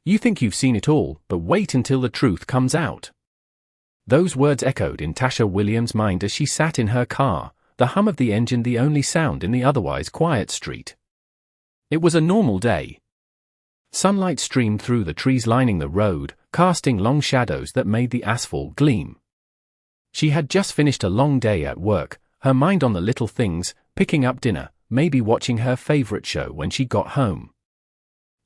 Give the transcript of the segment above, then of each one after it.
You think you've seen it all, but wait until the truth comes out. Those words echoed in Tasha Williams' mind as she sat in her car, the hum of the engine the only sound in the otherwise quiet street. It was a normal day. Sunlight streamed through the trees lining the road, casting long shadows that made the asphalt gleam. She had just finished a long day at work, her mind on the little things, picking up dinner, maybe watching her favorite show when she got home.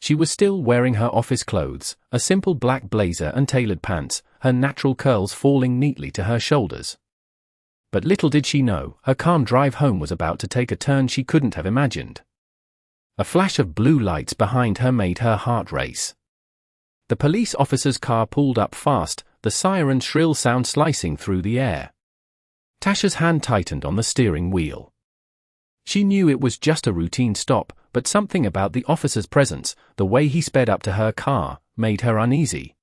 She was still wearing her office clothes, a simple black blazer and tailored pants, her natural curls falling neatly to her shoulders. But little did she know, her calm drive home was about to take a turn she couldn't have imagined. A flash of blue lights behind her made her heart race. The police officer's car pulled up fast, the siren's shrill sound slicing through the air. Tasha's hand tightened on the steering wheel. She knew it was just a routine stop, but something about the officer's presence, the way he sped up to her car, made her uneasy.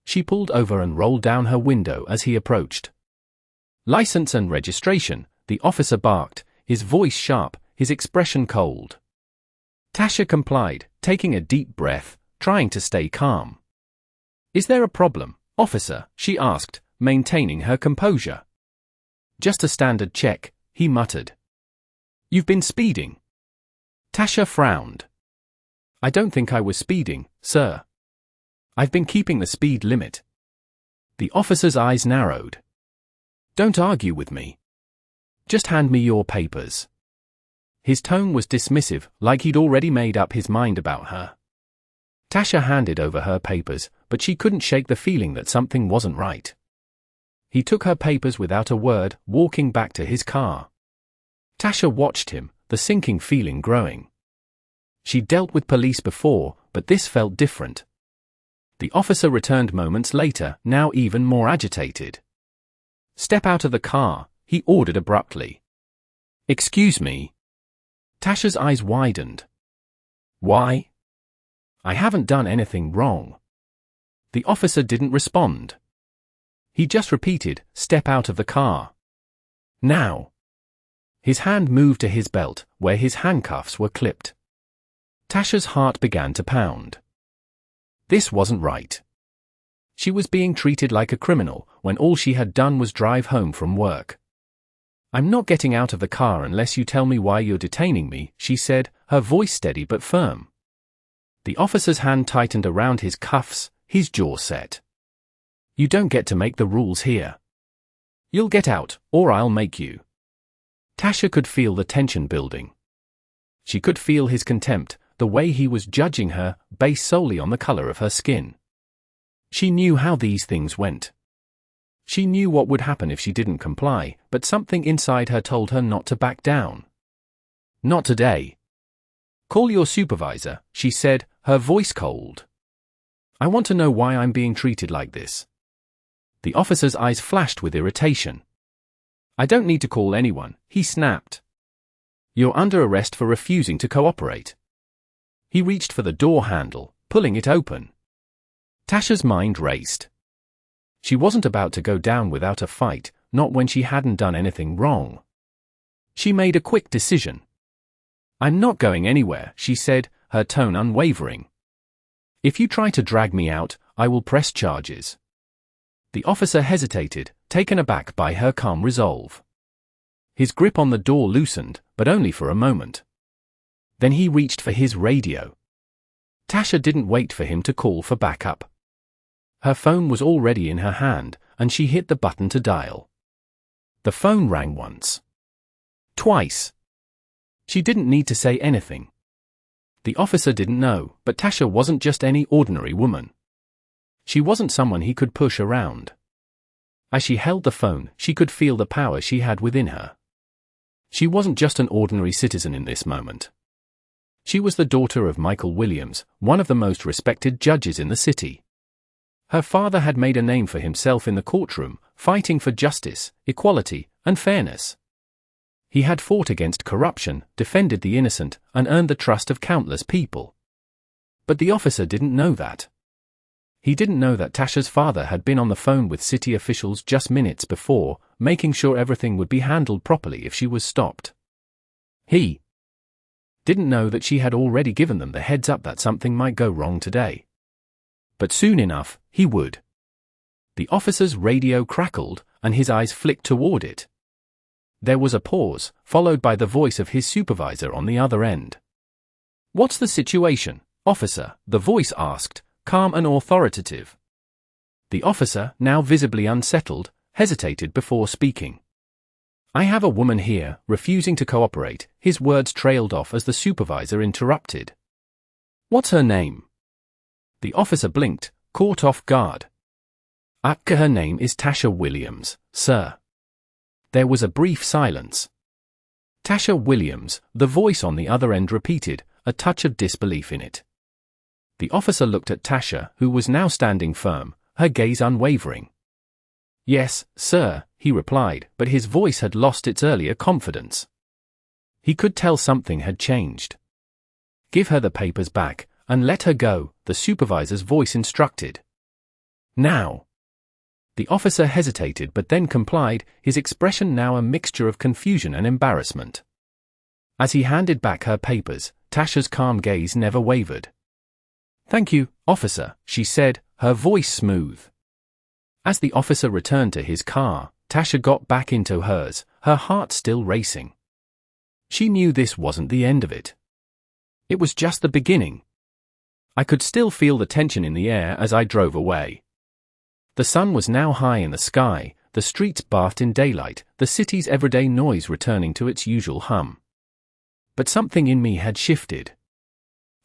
She pulled over and rolled down her window as he approached. "License and registration," the officer barked, his voice sharp, his expression cold. Tasha complied, taking a deep breath, trying to stay calm. "Is there a problem, officer?" she asked, maintaining her composure. "Just a standard check," he muttered. "You've been speeding." Tasha frowned. "I don't think I was speeding, sir. I've been keeping the speed limit." The officer's eyes narrowed. "Don't argue with me. Just hand me your papers." His tone was dismissive, like he'd already made up his mind about her. Tasha handed over her papers, but she couldn't shake the feeling that something wasn't right. He took her papers without a word, walking back to his car. Tasha watched him, the sinking feeling growing. She'd dealt with police before, but this felt different. The officer returned moments later, now even more agitated. "Step out of the car," he ordered abruptly. "Excuse me." Tasha's eyes widened. "Why?" "I haven't done anything wrong." The officer didn't respond. He just repeated, "Step out of the car. Now." His hand moved to his belt, where his handcuffs were clipped. Tasha's heart began to pound. This wasn't right. She was being treated like a criminal, when all she had done was drive home from work. "I'm not getting out of the car unless you tell me why you're detaining me," she said, her voice steady but firm. The officer's hand tightened around his cuffs, his jaw set. "You don't get to make the rules here. You'll get out, or I'll make you." Tasha could feel the tension building. She could feel his contempt, the way he was judging her, based solely on the color of her skin. She knew how these things went. She knew what would happen if she didn't comply, but something inside her told her not to back down. "Not today." "Call your supervisor," she said, her voice cold. "I want to know why I'm being treated like this." The officer's eyes flashed with irritation. "I don't need to call anyone," he snapped. "You're under arrest for refusing to cooperate." He reached for the door handle, pulling it open. Tasha's mind raced. She wasn't about to go down without a fight, not when she hadn't done anything wrong. She made a quick decision. "I'm not going anywhere," she said, her tone unwavering. "If you try to drag me out, I will press charges." The officer hesitated, taken aback by her calm resolve. His grip on the door loosened, but only for a moment. Then he reached for his radio. Tasha didn't wait for him to call for backup. Her phone was already in her hand, and she hit the button to dial. The phone rang once. Twice. She didn't need to say anything. The officer didn't know, but Tasha wasn't just any ordinary woman. She wasn't someone he could push around. As she held the phone, she could feel the power she had within her. She wasn't just an ordinary citizen in this moment. She was the daughter of Michael Williams, one of the most respected judges in the city. Her father had made a name for himself in the courtroom, fighting for justice, equality, and fairness. He had fought against corruption, defended the innocent, and earned the trust of countless people. But the officer didn't know that. He didn't know that Tasha's father had been on the phone with city officials just minutes before, making sure everything would be handled properly if she was stopped. He didn't know that she had already given them the heads up that something might go wrong today. but soon enough, he would. The officer's radio crackled, and his eyes flicked toward it. There was a pause, followed by the voice of his supervisor on the other end. "What's the situation, officer?" the voice asked, calm and authoritative. The officer, now visibly unsettled, hesitated before speaking. "I have a woman here, refusing to cooperate." His words trailed off as the supervisor interrupted. "What's her name?" The officer blinked, caught off guard. Her name is Tasha Williams, sir." There was a brief silence. "Tasha Williams," the voice on the other end repeated, a touch of disbelief in it. The officer looked at Tasha, who was now standing firm, her gaze unwavering. "Yes, sir," he replied, but his voice had lost its earlier confidence. He could tell something had changed. "Give her the papers back, and let her go," the supervisor's voice instructed. "Now." The officer hesitated but then complied, his expression now a mixture of confusion and embarrassment. As he handed back her papers, Tasha's calm gaze never wavered. "Thank you, officer," she said, her voice smooth. As the officer returned to his car, Tasha got back into hers, her heart still racing. She knew this wasn't the end of it. It was just the beginning. I could still feel the tension in the air as I drove away. The sun was now high in the sky, the streets bathed in daylight, the city's everyday noise returning to its usual hum. But something in me had shifted.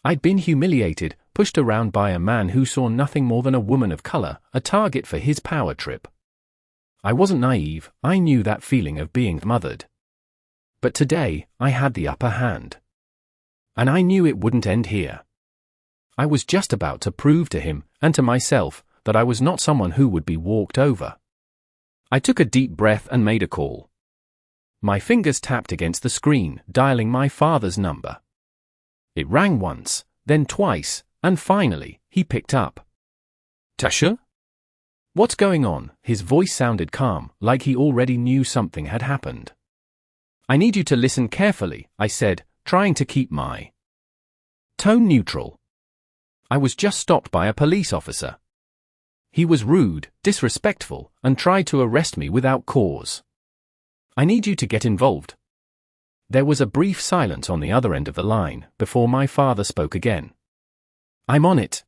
I'd been humiliated, pushed around by a man who saw nothing more than a woman of color, a target for his power trip. I wasn't naive, I knew that feeling of being mothered. But today, I had the upper hand. And I knew it wouldn't end here. I was just about to prove to him, and to myself, that I was not someone who would be walked over. I took a deep breath and made a call. My fingers tapped against the screen, dialing my father's number. It rang once, then twice, and finally, he picked up. "Tasha? What's going on?" His voice sounded calm, like he already knew something had happened. "I need you to listen carefully," I said, trying to keep my tone neutral. "I was just stopped by a police officer. He was rude, disrespectful, and tried to arrest me without cause. I need you to get involved." There was a brief silence on the other end of the line, before my father spoke again. "I'm on it."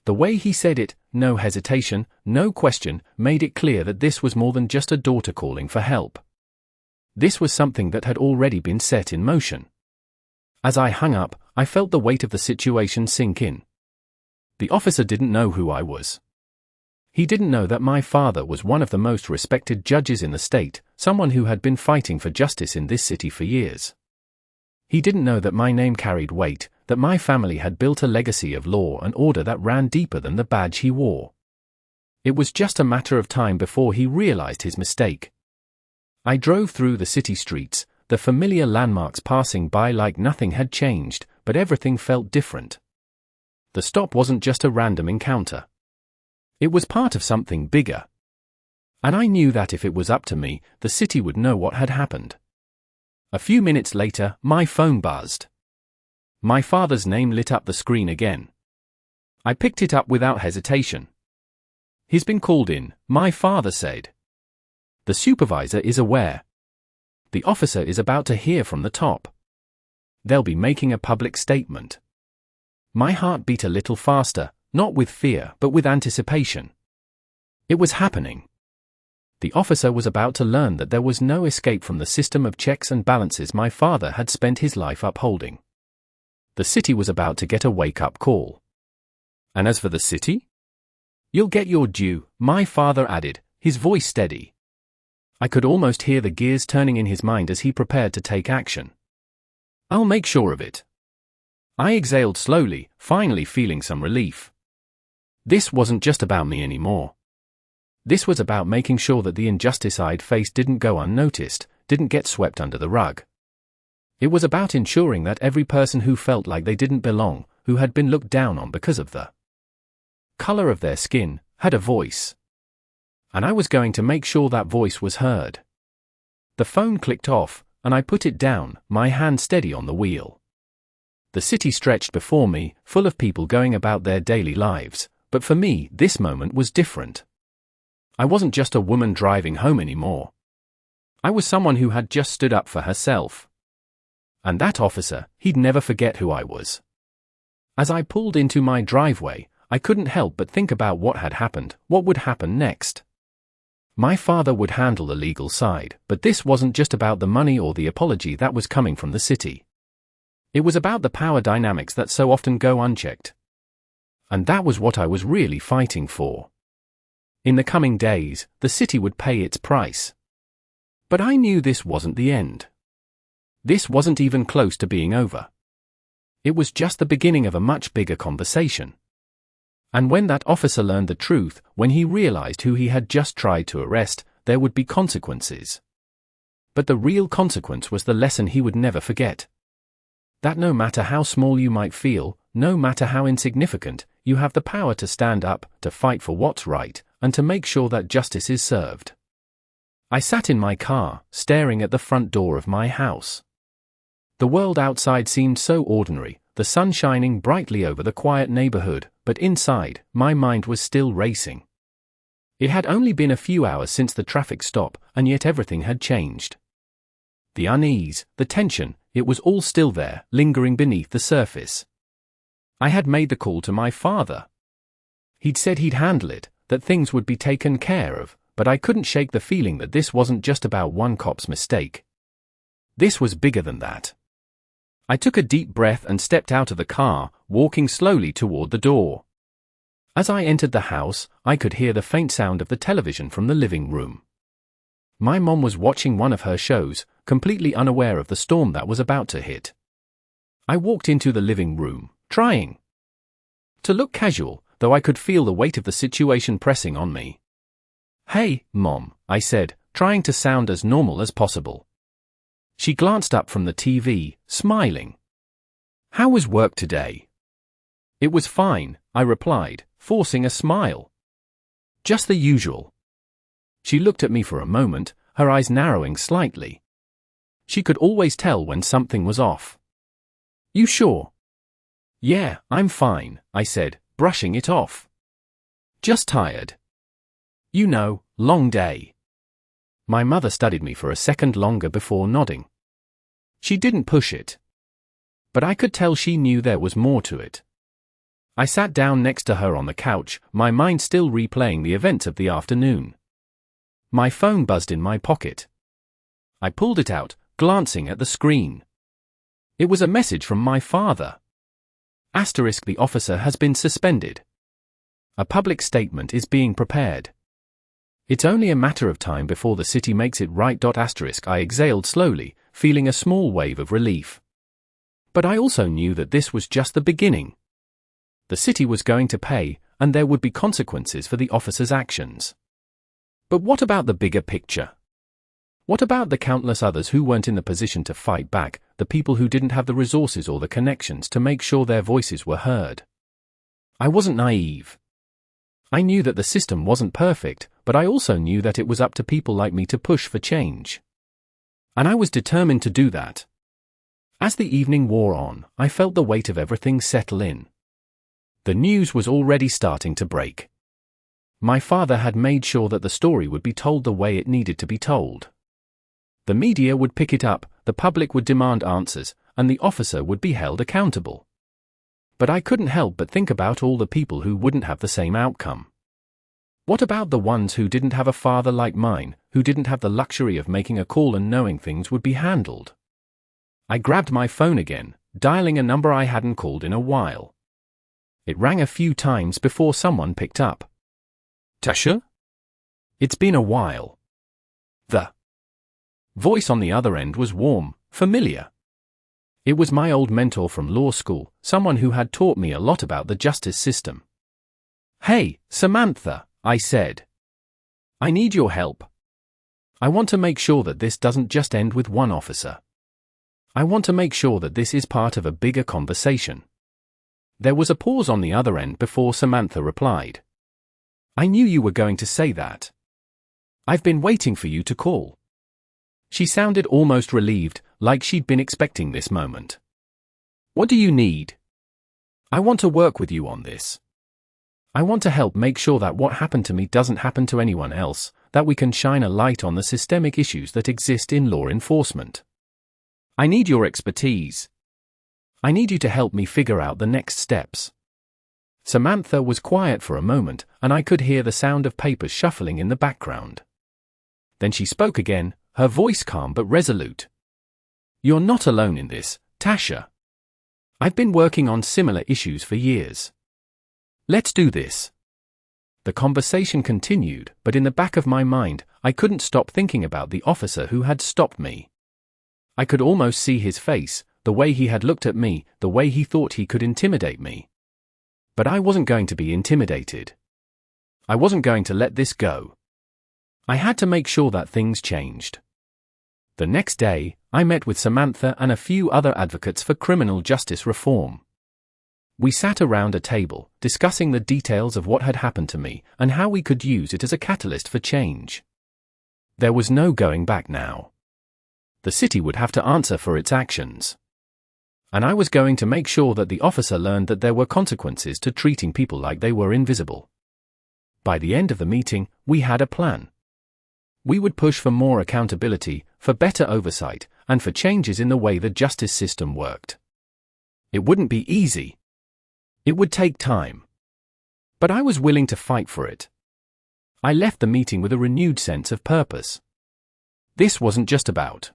The way he said it, no hesitation, no question, made it clear that this was more than just a daughter calling for help. This was something that had already been set in motion. As I hung up, I felt the weight of the situation sink in. The officer didn't know who I was. He didn't know that my father was one of the most respected judges in the state, someone who had been fighting for justice in this city for years. He didn't know that my name carried weight, that my family had built a legacy of law and order that ran deeper than the badge he wore. It was just a matter of time before he realized his mistake. I drove through the city streets, the familiar landmarks passing by like nothing had changed, but everything felt different. The stop wasn't just a random encounter. It was part of something bigger. And I knew that if it was up to me, the city would know what had happened. A few minutes later, my phone buzzed. My father's name lit up the screen again. I picked it up without hesitation. "He's been called in," my father said. "The supervisor is aware. The officer is about to hear from the top. They'll be making a public statement." My heart beat a little faster, not with fear but with anticipation. It was happening. The officer was about to learn that there was no escape from the system of checks and balances my father had spent his life upholding. The city was about to get a wake-up call. "And as for the city? You'll get your due," my father added, his voice steady. I could almost hear the gears turning in his mind as he prepared to take action. "I'll make sure of it." I exhaled slowly, finally feeling some relief. This wasn't just about me anymore. This was about making sure that the injustice I'd faced didn't go unnoticed, didn't get swept under the rug. It was about ensuring that every person who felt like they didn't belong, who had been looked down on because of the color of their skin, had a voice. And I was going to make sure that voice was heard. The phone clicked off, and I put it down, my hand steady on the wheel. The city stretched before me, full of people going about their daily lives, But for me, this moment was different. I wasn't just a woman driving home anymore. I was someone who had just stood up for herself. And that officer, he'd never forget who I was. As I pulled into my driveway, I couldn't help but think about what had happened, what would happen next. My father would handle the legal side, but this wasn't just about the money or the apology that was coming from the city. It was about the power dynamics that so often go unchecked. And that was what I was really fighting for. In the coming days, the city would pay its price. But I knew this wasn't the end. This wasn't even close to being over. It was just the beginning of a much bigger conversation. And when that officer learned the truth, when he realized who he had just tried to arrest, there would be consequences. But the real consequence was the lesson he would never forget. That no matter how small you might feel, no matter how insignificant, you have the power to stand up, to fight for what's right, and to make sure that justice is served. I sat in my car, staring at the front door of my house. The world outside seemed so ordinary, the sun shining brightly over the quiet neighborhood, but inside, my mind was still racing. It had only been a few hours since the traffic stop, and yet everything had changed. The unease, the tension, it was all still there, lingering beneath the surface. I had made the call to my father. He'd said he'd handle it, that things would be taken care of, but I couldn't shake the feeling that this wasn't just about one cop's mistake. This was bigger than that. I took a deep breath and stepped out of the car, walking slowly toward the door. As I entered the house, I could hear the faint sound of the television from the living room. My mom was watching one of her shows, completely unaware of the storm that was about to hit. I walked into the living room, trying to look casual, though I could feel the weight of the situation pressing on me. "Hey, Mom," I said, trying to sound as normal as possible. She glanced up from the TV, smiling. "How was work today?" "It was fine," I replied, forcing a smile. "Just the usual." She looked at me for a moment, her eyes narrowing slightly. She could always tell when something was off. "You sure?" "Yeah, I'm fine," I said, brushing it off. "Just tired. You know, long day." My mother studied me for a second longer before nodding. She didn't push it. But I could tell she knew there was more to it. I sat down next to her on the couch, my mind still replaying the events of the afternoon. My phone buzzed in my pocket. I pulled it out, glancing at the screen. It was a message from my father. Asterisk, the officer has been suspended. A public statement is being prepared. It's only a matter of time before the city makes it right. Asterisk, I exhaled slowly, feeling a small wave of relief. But I also knew that this was just the beginning. The city was going to pay, and there would be consequences for the officer's actions. But what about the bigger picture? What about the countless others who weren't in the position to fight back, the people who didn't have the resources or the connections to make sure their voices were heard? I wasn't naive. I knew that the system wasn't perfect, but I also knew that it was up to people like me to push for change. And I was determined to do that. As the evening wore on, I felt the weight of everything settle in. The news was already starting to break. My father had made sure that the story would be told the way it needed to be told. The media would pick it up, the public would demand answers, and the officer would be held accountable. But I couldn't help but think about all the people who wouldn't have the same outcome. What about the ones who didn't have a father like mine, who didn't have the luxury of making a call and knowing things would be handled? I grabbed my phone again, dialing a number I hadn't called in a while. It rang a few times before someone picked up. "Tasha? It's been a while." The voice on the other end was warm, familiar. It was my old mentor from law school, someone who had taught me a lot about the justice system. "Hey, Samantha," I said. "I need your help. I want to make sure that this doesn't just end with one officer. I want to make sure that this is part of a bigger conversation." There was a pause on the other end before Samantha replied. "I knew you were going to say that. I've been waiting for you to call." She sounded almost relieved, like she'd been expecting this moment. "What do you need?" "I want to work with you on this." I want to help make sure that what happened to me doesn't happen to anyone else, that we can shine a light on the systemic issues that exist in law enforcement. I need your expertise. I need you to help me figure out the next steps." Samantha was quiet for a moment, and I could hear the sound of papers shuffling in the background. Then she spoke again, her voice calm but resolute. "You're not alone in this, Tasha. I've been working on similar issues for years. Let's do this." The conversation continued, but in the back of my mind, I couldn't stop thinking about the officer who had stopped me. I could almost see his face, the way he had looked at me, the way he thought he could intimidate me. But I wasn't going to be intimidated. I wasn't going to let this go. I had to make sure that things changed. The next day, I met with Samantha and a few other advocates for criminal justice reform. We sat around a table, discussing the details of what had happened to me and how we could use it as a catalyst for change. There was no going back now. The city would have to answer for its actions. And I was going to make sure that the officer learned that there were consequences to treating people like they were invisible. By the end of the meeting, we had a plan. We would push for more accountability, for better oversight, and for changes in the way the justice system worked. It wouldn't be easy. It would take time. But I was willing to fight for it. I left the meeting with a renewed sense of purpose. This wasn't just about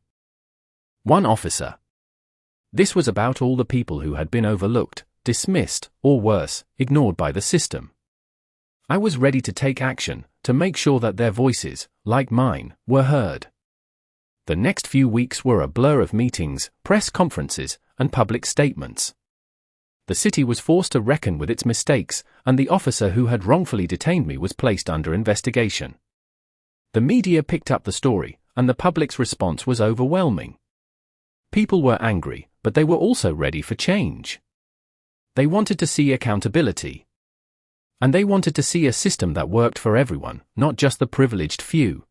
one officer. This was about all the people who had been overlooked, dismissed, or worse, ignored by the system. I was ready to take action, to make sure that their voices, like mine, were heard. The next few weeks were a blur of meetings, press conferences, and public statements. The city was forced to reckon with its mistakes, and the officer who had wrongfully detained me was placed under investigation. The media picked up the story, and the public's response was overwhelming. People were angry, but they were also ready for change. They wanted to see accountability. And they wanted to see a system that worked for everyone, not just the privileged few.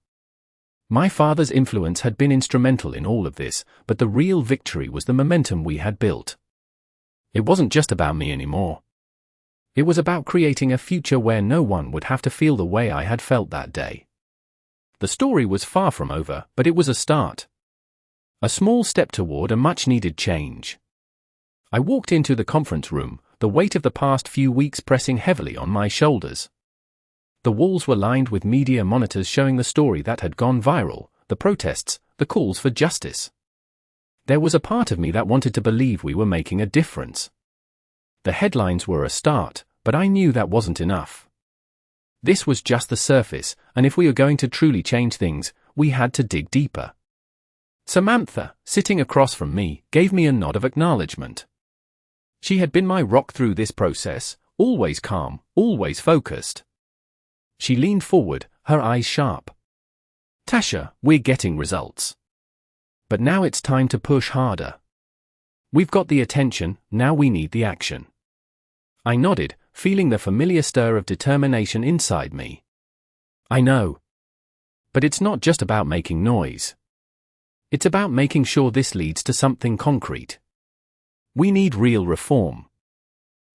My father's influence had been instrumental in all of this, but the real victory was the momentum we had built. It wasn't just about me anymore. It was about creating a future where no one would have to feel the way I had felt that day. The story was far from over, but it was a start. A small step toward a much-needed change. I walked into the conference room, the weight of the past few weeks pressing heavily on my shoulders. The walls were lined with media monitors showing the story that had gone viral, the protests, the calls for justice. There was a part of me that wanted to believe we were making a difference. The headlines were a start, but I knew that wasn't enough. This was just the surface, and if we were going to truly change things, we had to dig deeper. Samantha, sitting across from me, gave me a nod of acknowledgement. She had been my rock through this process, always calm, always focused. She leaned forward, her eyes sharp. "Tasha, we're getting results. But now it's time to push harder. We've got the attention, now we need the action." I nodded, feeling the familiar stir of determination inside me. "I know. But it's not just about making noise. It's about making sure this leads to something concrete. We need real reform."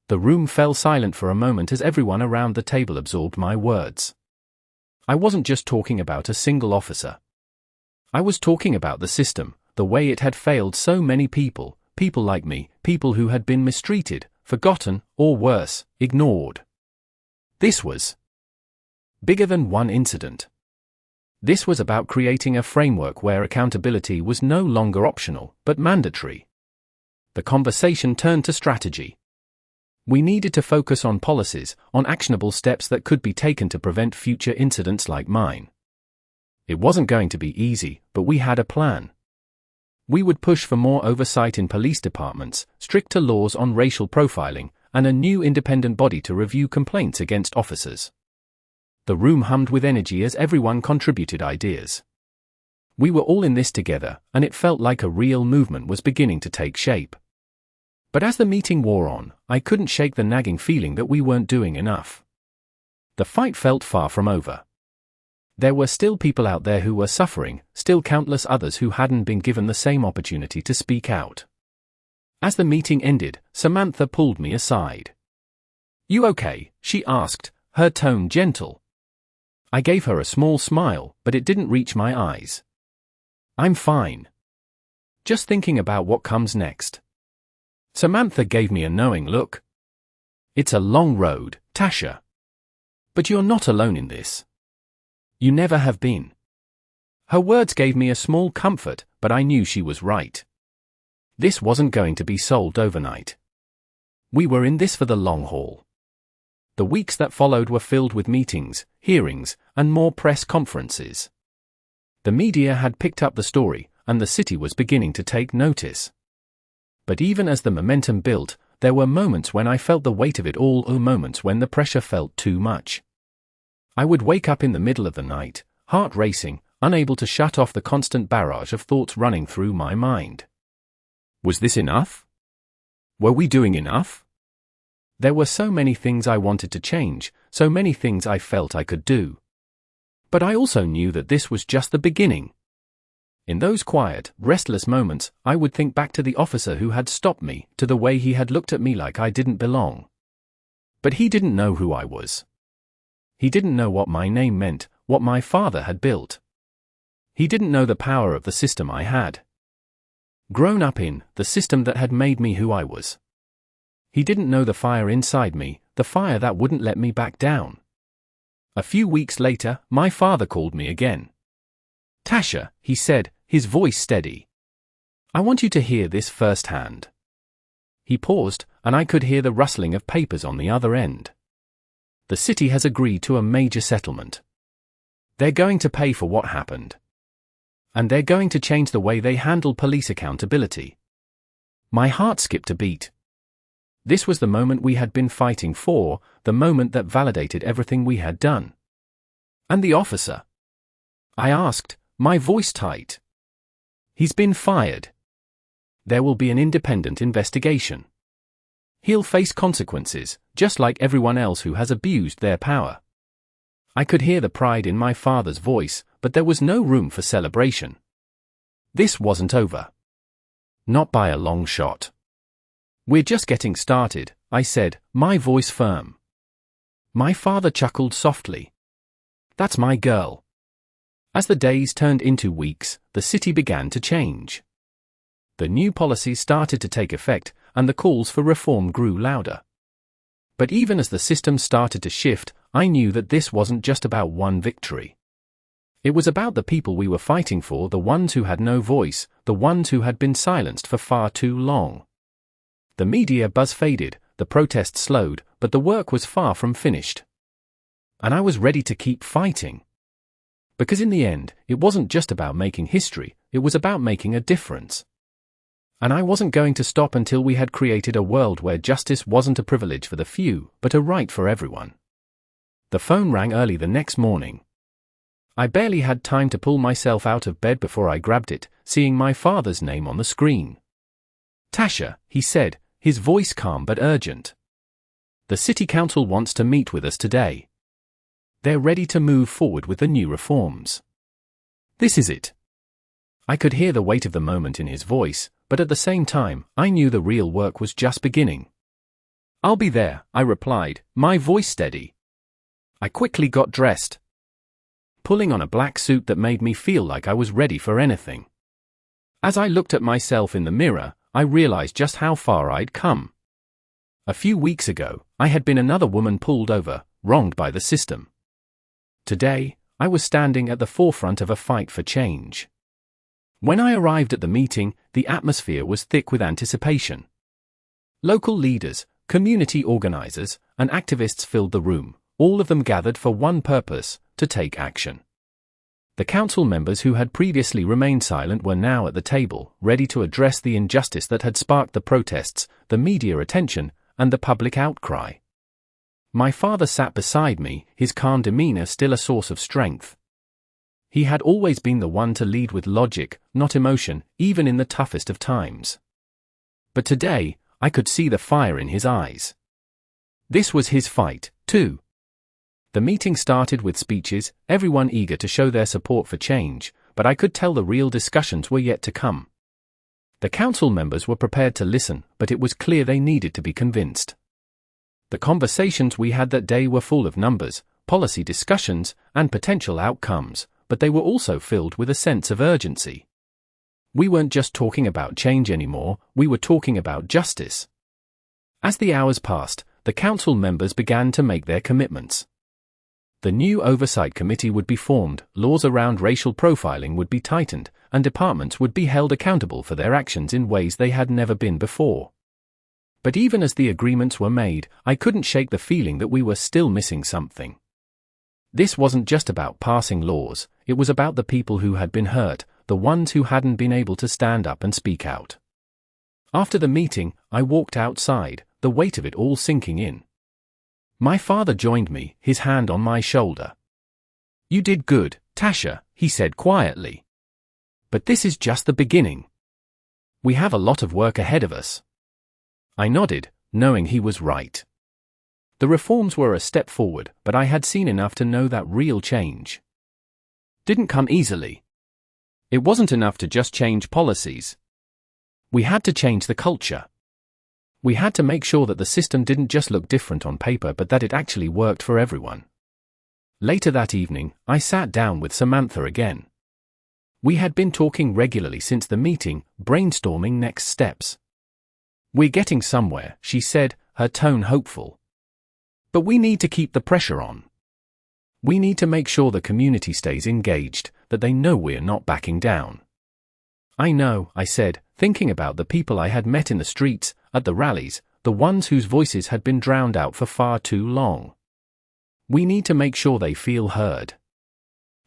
The room fell silent for a moment as everyone around the table absorbed my words. I wasn't just talking about a single officer. I was talking about the system, the way it had failed so many people, people like me, people who had been mistreated, forgotten, or worse, ignored. This was bigger than one incident. This was about creating a framework where accountability was no longer optional, but mandatory. The conversation turned to strategy. We needed to focus on policies, on actionable steps that could be taken to prevent future incidents like mine. It wasn't going to be easy, but we had a plan. We would push for more oversight in police departments, stricter laws on racial profiling, and a new independent body to review complaints against officers. The room hummed with energy as everyone contributed ideas. We were all in this together, and it felt like a real movement was beginning to take shape. But as the meeting wore on, I couldn't shake the nagging feeling that we weren't doing enough. The fight felt far from over. There were still people out there who were suffering, still countless others who hadn't been given the same opportunity to speak out. As the meeting ended, Samantha pulled me aside. "You okay?" she asked, her tone gentle. I gave her a small smile, but it didn't reach my eyes. "I'm fine. Just thinking about what comes next." Samantha gave me a knowing look. "It's a long road, Tasha. But you're not alone in this. You never have been." Her words gave me a small comfort, but I knew she was right. This wasn't going to be solved overnight. We were in this for the long haul. The weeks that followed were filled with meetings, hearings, and more press conferences. The media had picked up the story, and the city was beginning to take notice. But even as the momentum built, there were moments when I felt the weight of it all, or moments when the pressure felt too much. I would wake up in the middle of the night, heart racing, unable to shut off the constant barrage of thoughts running through my mind. Was this enough? Were we doing enough? There were so many things I wanted to change, so many things I felt I could do. But I also knew that this was just the beginning. In those quiet, restless moments, I would think back to the officer who had stopped me, to the way he had looked at me like I didn't belong. But he didn't know who I was. He didn't know what my name meant, what my father had built. He didn't know the power of the system I had grown up in, the system that had made me who I was. He didn't know the fire inside me, the fire that wouldn't let me back down. A few weeks later, my father called me again. "Tasha," he said, his voice steady. "I want you to hear this firsthand." He paused, and I could hear the rustling of papers on the other end. "The city has agreed to a major settlement. They're going to pay for what happened. And they're going to change the way they handle police accountability." My heart skipped a beat. This was the moment we had been fighting for, the moment that validated everything we had done. "And the officer?" I asked, my voice tight. "He's been fired. There will be an independent investigation. He'll face consequences, just like everyone else who has abused their power." I could hear the pride in my father's voice, but there was no room for celebration. This wasn't over. Not by a long shot. "We're just getting started," I said, my voice firm. My father chuckled softly. "That's my girl." As the days turned into weeks, the city began to change. The new policies started to take effect, and the calls for reform grew louder. But even as the system started to shift, I knew that this wasn't just about one victory. It was about the people we were fighting for, the ones who had no voice, the ones who had been silenced for far too long. The media buzz faded, the protests slowed, but the work was far from finished. And I was ready to keep fighting. Because in the end, it wasn't just about making history, it was about making a difference. And I wasn't going to stop until we had created a world where justice wasn't a privilege for the few, but a right for everyone. The phone rang early the next morning. I barely had time to pull myself out of bed before I grabbed it, seeing my father's name on the screen. "Tasha," he said, his voice calm but urgent. "The city council wants to meet with us today. They're ready to move forward with the new reforms. This is it." I could hear the weight of the moment in his voice, but at the same time, I knew the real work was just beginning. "I'll be there," I replied, my voice steady. I quickly got dressed, pulling on a black suit that made me feel like I was ready for anything. As I looked at myself in the mirror, I realized just how far I'd come. A few weeks ago, I had been another woman pulled over, wronged by the system. Today, I was standing at the forefront of a fight for change. When I arrived at the meeting, the atmosphere was thick with anticipation. Local leaders, community organizers, and activists filled the room, all of them gathered for one purpose: to take action. The council members who had previously remained silent were now at the table, ready to address the injustice that had sparked the protests, the media attention, and the public outcry. My father sat beside me, his calm demeanor still a source of strength. He had always been the one to lead with logic, not emotion, even in the toughest of times. But today, I could see the fire in his eyes. This was his fight, too. The meeting started with speeches, everyone eager to show their support for change, but I could tell the real discussions were yet to come. The council members were prepared to listen, but it was clear they needed to be convinced. The conversations we had that day were full of numbers, policy discussions, and potential outcomes, but they were also filled with a sense of urgency. We weren't just talking about change anymore, we were talking about justice. As the hours passed, the council members began to make their commitments. The new oversight committee would be formed, laws around racial profiling would be tightened, and departments would be held accountable for their actions in ways they had never been before. But even as the agreements were made, I couldn't shake the feeling that we were still missing something. This wasn't just about passing laws, it was about the people who had been hurt, the ones who hadn't been able to stand up and speak out. After the meeting, I walked outside, the weight of it all sinking in. My father joined me, his hand on my shoulder. "You did good, Tasha," he said quietly. "But this is just the beginning. We have a lot of work ahead of us." I nodded, knowing he was right. The reforms were a step forward, but I had seen enough to know that real change didn't come easily. It wasn't enough to just change policies. We had to change the culture. We had to make sure that the system didn't just look different on paper but that it actually worked for everyone. Later that evening, I sat down with Samantha again. We had been talking regularly since the meeting, brainstorming next steps. "We're getting somewhere," she said, her tone hopeful. "But we need to keep the pressure on. We need to make sure the community stays engaged, that they know we're not backing down." "I know," I said, thinking about the people I had met in the streets, at the rallies, the ones whose voices had been drowned out for far too long. We need to make sure they feel heard.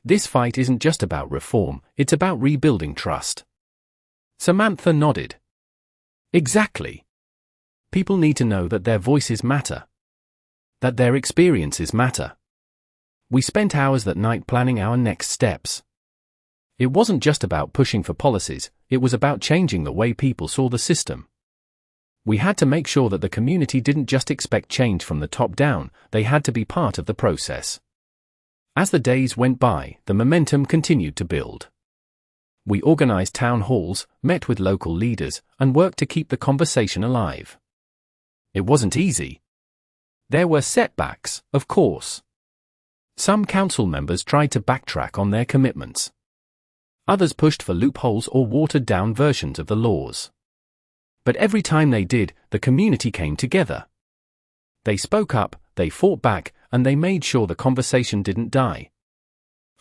This fight isn't just about reform, it's about rebuilding trust. Samantha nodded. Exactly. People need to know that their voices matter. That their experiences matter. We spent hours that night planning our next steps. It wasn't just about pushing for policies, it was about changing the way people saw the system. We had to make sure that the community didn't just expect change from the top down, they had to be part of the process. As the days went by, the momentum continued to build. We organized town halls, met with local leaders, and worked to keep the conversation alive. It wasn't easy. There were setbacks, of course. Some council members tried to backtrack on their commitments. Others pushed for loopholes or watered-down versions of the laws. But every time they did, the community came together. They spoke up, they fought back, and they made sure the conversation didn't die.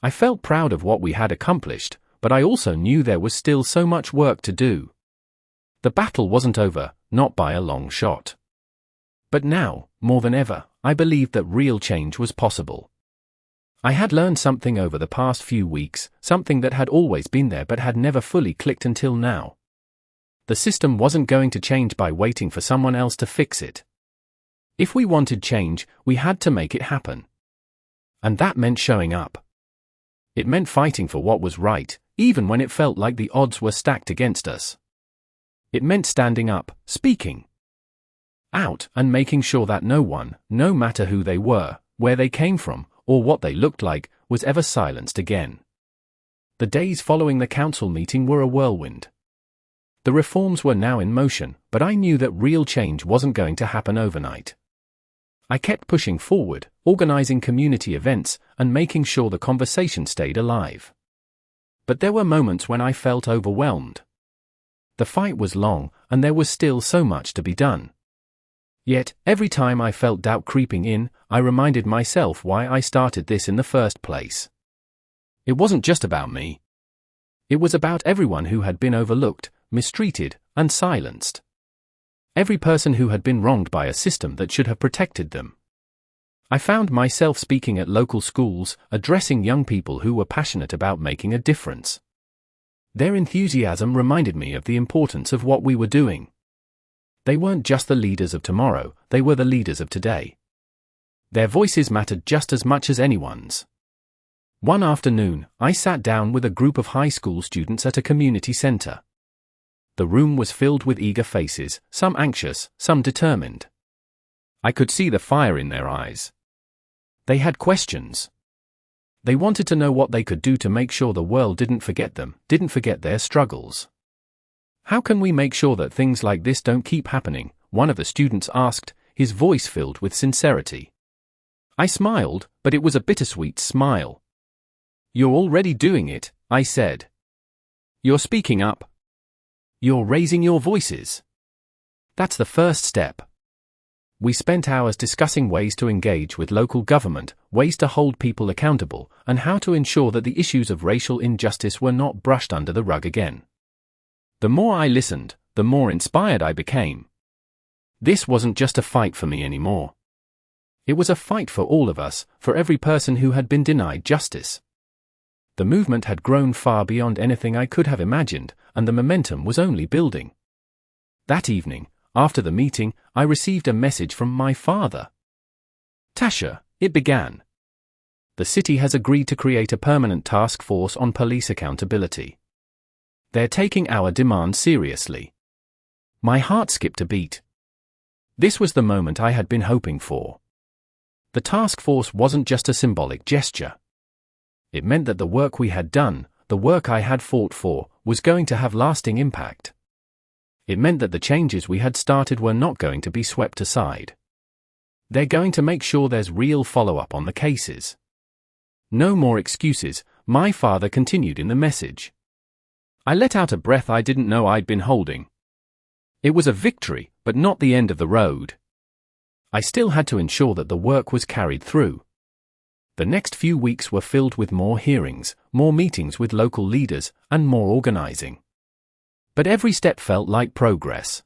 I felt proud of what we had accomplished, but I also knew there was still so much work to do. The battle wasn't over, not by a long shot. But now, more than ever, I believed that real change was possible. I had learned something over the past few weeks, something that had always been there but had never fully clicked until now. The system wasn't going to change by waiting for someone else to fix it. If we wanted change, we had to make it happen. And that meant showing up. It meant fighting for what was right, even when it felt like the odds were stacked against us. It meant standing up, speaking out, and making sure that no one, no matter who they were, where they came from, or what they looked like, was ever silenced again. The days following the council meeting were a whirlwind. The reforms were now in motion, but I knew that real change wasn't going to happen overnight. I kept pushing forward, organizing community events, and making sure the conversation stayed alive. But there were moments when I felt overwhelmed. The fight was long, and there was still so much to be done. Yet, every time I felt doubt creeping in, I reminded myself why I started this in the first place. It wasn't just about me. It was about everyone who had been overlooked, mistreated, and silenced. Every person who had been wronged by a system that should have protected them. I found myself speaking at local schools, addressing young people who were passionate about making a difference. Their enthusiasm reminded me of the importance of what we were doing. They weren't just the leaders of tomorrow, they were the leaders of today. Their voices mattered just as much as anyone's. One afternoon, I sat down with a group of high school students at a community center. The room was filled with eager faces, some anxious, some determined. I could see the fire in their eyes. They had questions. They wanted to know what they could do to make sure the world didn't forget them, didn't forget their struggles. "How can we make sure that things like this don't keep happening?" one of the students asked, his voice filled with sincerity. I smiled, but it was a bittersweet smile. "You're already doing it," I said. "You're speaking up. You're raising your voices. That's the first step." We spent hours discussing ways to engage with local government, ways to hold people accountable, and how to ensure that the issues of racial injustice were not brushed under the rug again. The more I listened, the more inspired I became. This wasn't just a fight for me anymore. It was a fight for all of us, for every person who had been denied justice. The movement had grown far beyond anything I could have imagined, and the momentum was only building. That evening, after the meeting, I received a message from my father. "Tasha," it began. "The city has agreed to create a permanent task force on police accountability. They're taking our demand seriously." My heart skipped a beat. This was the moment I had been hoping for. The task force wasn't just a symbolic gesture. It meant that the work we had done, the work I had fought for, was going to have lasting impact. It meant that the changes we had started were not going to be swept aside. They're going to make sure there's real follow-up on the cases. "No more excuses," my father continued in the message. I let out a breath I didn't know I'd been holding. It was a victory, but not the end of the road. I still had to ensure that the work was carried through. The next few weeks were filled with more hearings, more meetings with local leaders, and more organizing. But every step felt like progress.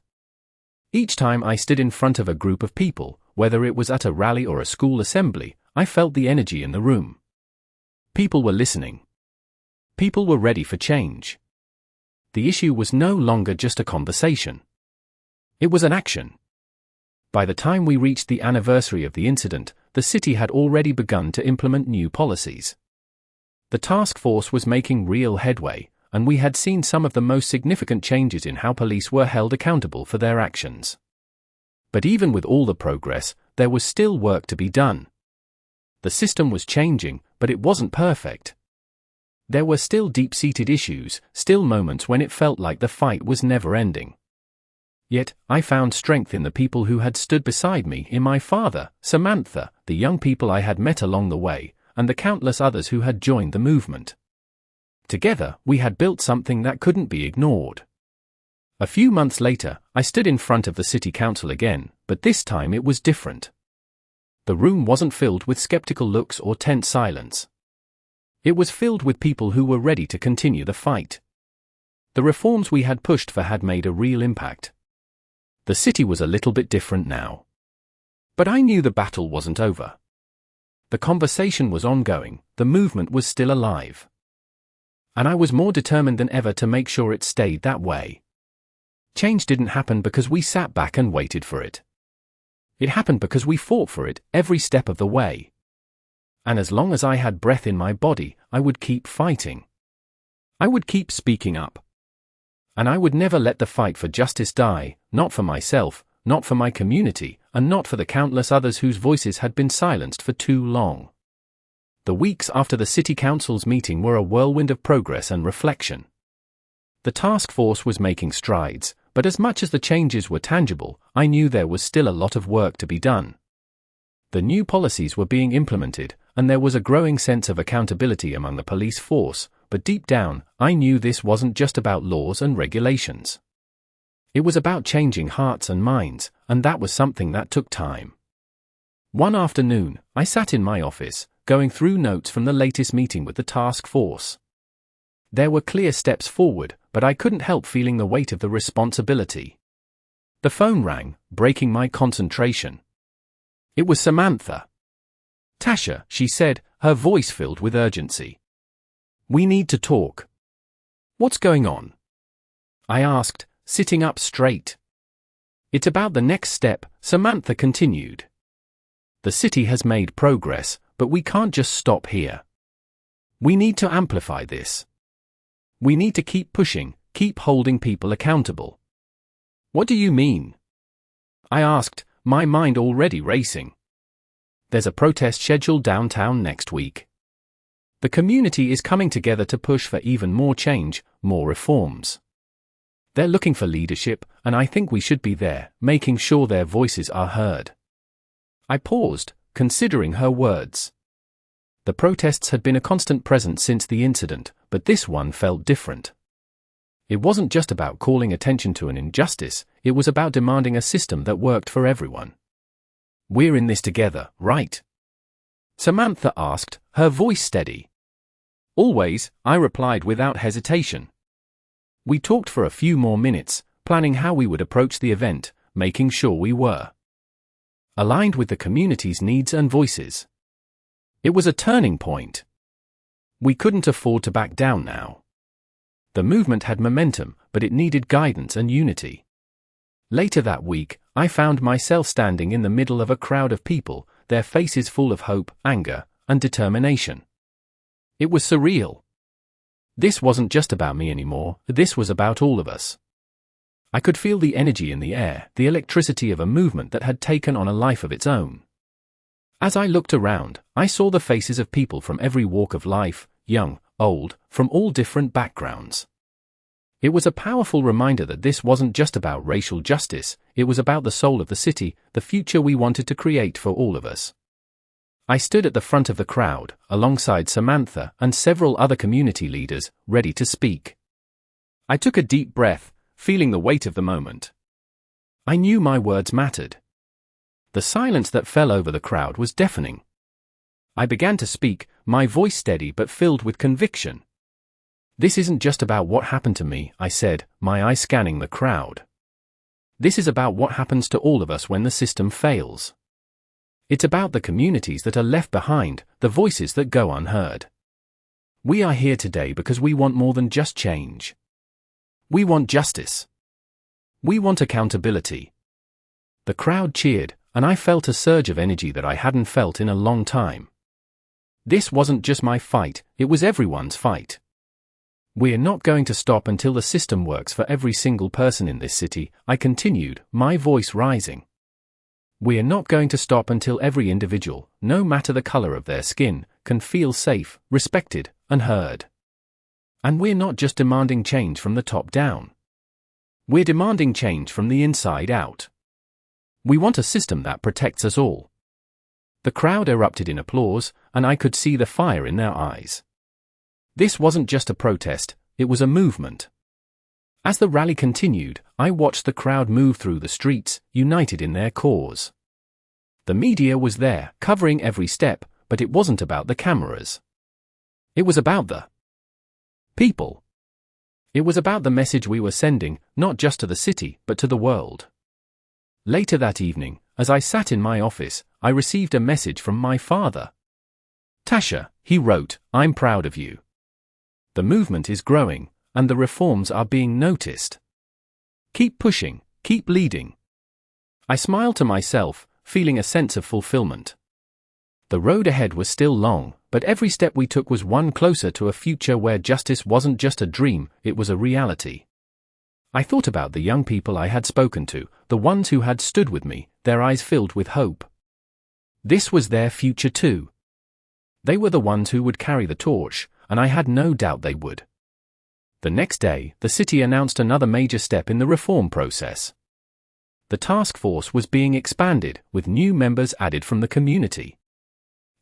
Each time I stood in front of a group of people, whether it was at a rally or a school assembly, I felt the energy in the room. People were listening. People were ready for change. The issue was no longer just a conversation. It was an action. By the time we reached the anniversary of the incident, the city had already begun to implement new policies. The task force was making real headway, and we had seen some of the most significant changes in how police were held accountable for their actions. But even with all the progress, there was still work to be done. The system was changing, but it wasn't perfect. There were still deep-seated issues, still moments when it felt like the fight was never ending. Yet, I found strength in the people who had stood beside me, in my father, Samantha, the young people I had met along the way, and the countless others who had joined the movement. Together, we had built something that couldn't be ignored. A few months later, I stood in front of the city council again, but this time it was different. The room wasn't filled with skeptical looks or tense silence. It was filled with people who were ready to continue the fight. The reforms we had pushed for had made a real impact. The city was a little bit different now. But I knew the battle wasn't over. The conversation was ongoing, the movement was still alive. And I was more determined than ever to make sure it stayed that way. Change didn't happen because we sat back and waited for it. It happened because we fought for it every step of the way. And as long as I had breath in my body, I would keep fighting. I would keep speaking up. And I would never let the fight for justice die, not for myself, not for my community, and not for the countless others whose voices had been silenced for too long. The weeks after the city council's meeting were a whirlwind of progress and reflection. The task force was making strides, but as much as the changes were tangible, I knew there was still a lot of work to be done. The new policies were being implemented, and there was a growing sense of accountability among the police force, but deep down, I knew this wasn't just about laws and regulations. It was about changing hearts and minds, and that was something that took time. One afternoon, I sat in my office, going through notes from the latest meeting with the task force. There were clear steps forward, but I couldn't help feeling the weight of the responsibility. The phone rang, breaking my concentration. It was Samantha. "Tasha," she said, her voice filled with urgency. "We need to talk." "What's going on?" I asked, sitting up straight. "It's about the next step," Samantha continued. "The city has made progress, but we can't just stop here. We need to amplify this. We need to keep pushing, keep holding people accountable." "What do you mean?" I asked, my mind already racing. "There's a protest scheduled downtown next week. The community is coming together to push for even more change, more reforms. They're looking for leadership, and I think we should be there, making sure their voices are heard." I paused, considering her words. The protests had been a constant presence since the incident, but this one felt different. It wasn't just about calling attention to an injustice, it was about demanding a system that worked for everyone. "We're in this together, right?" Samantha asked, her voice steady. "Always," I replied without hesitation. We talked for a few more minutes, planning how we would approach the event, making sure we were aligned with the community's needs and voices. It was a turning point. We couldn't afford to back down now. The movement had momentum, but it needed guidance and unity. Later that week, I found myself standing in the middle of a crowd of people, their faces full of hope, anger, and determination. It was surreal. This wasn't just about me anymore, this was about all of us. I could feel the energy in the air, the electricity of a movement that had taken on a life of its own. As I looked around, I saw the faces of people from every walk of life, young, old, from all different backgrounds. It was a powerful reminder that this wasn't just about racial justice, it was about the soul of the city, the future we wanted to create for all of us. I stood at the front of the crowd, alongside Samantha and several other community leaders, ready to speak. I took a deep breath, feeling the weight of the moment. I knew my words mattered. The silence that fell over the crowd was deafening. I began to speak, my voice steady but filled with conviction. "This isn't just about what happened to me," I said, my eyes scanning the crowd. "This is about what happens to all of us when the system fails. It's about the communities that are left behind, the voices that go unheard. We are here today because we want more than just change. We want justice. We want accountability." The crowd cheered, and I felt a surge of energy that I hadn't felt in a long time. This wasn't just my fight, it was everyone's fight. "We're not going to stop until the system works for every single person in this city," I continued, my voice rising. "We're not going to stop until every individual, no matter the color of their skin, can feel safe, respected, and heard. And we're not just demanding change from the top down. We're demanding change from the inside out. We want a system that protects us all." The crowd erupted in applause, and I could see the fire in their eyes. This wasn't just a protest, it was a movement. As the rally continued, I watched the crowd move through the streets, united in their cause. The media was there, covering every step, but it wasn't about the cameras. It was about the people. It was about the message we were sending, not just to the city, but to the world. Later that evening, as I sat in my office, I received a message from my father. "Tasha," he wrote, "I'm proud of you. The movement is growing, and the reforms are being noticed. Keep pushing, keep leading." I smiled to myself, feeling a sense of fulfillment. The road ahead was still long, but every step we took was one closer to a future where justice wasn't just a dream, it was a reality. I thought about the young people I had spoken to, the ones who had stood with me, their eyes filled with hope. This was their future too. They were the ones who would carry the torch, and I had no doubt they would. The next day, the city announced another major step in the reform process. The task force was being expanded, with new members added from the community.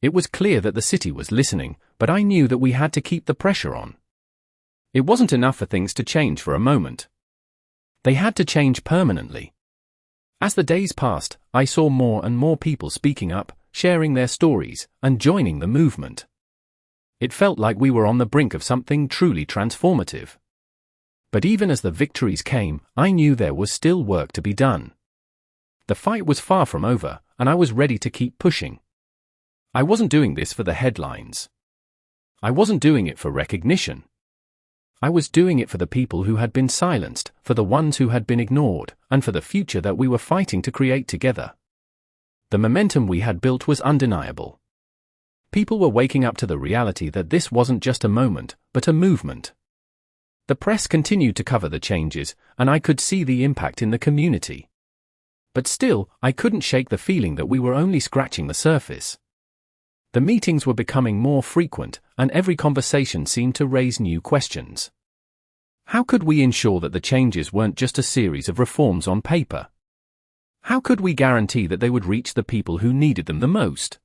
It was clear that the city was listening, but I knew that we had to keep the pressure on. It wasn't enough for things to change for a moment. They had to change permanently. As the days passed, I saw more and more people speaking up, sharing their stories, and joining the movement. It felt like we were on the brink of something truly transformative. But even as the victories came, I knew there was still work to be done. The fight was far from over, and I was ready to keep pushing. I wasn't doing this for the headlines. I wasn't doing it for recognition. I was doing it for the people who had been silenced, for the ones who had been ignored, and for the future that we were fighting to create together. The momentum we had built was undeniable. People were waking up to the reality that this wasn't just a moment, but a movement. The press continued to cover the changes, and I could see the impact in the community. But still, I couldn't shake the feeling that we were only scratching the surface. The meetings were becoming more frequent, and every conversation seemed to raise new questions. How could we ensure that the changes weren't just a series of reforms on paper? How could we guarantee that they would reach the people who needed them the most?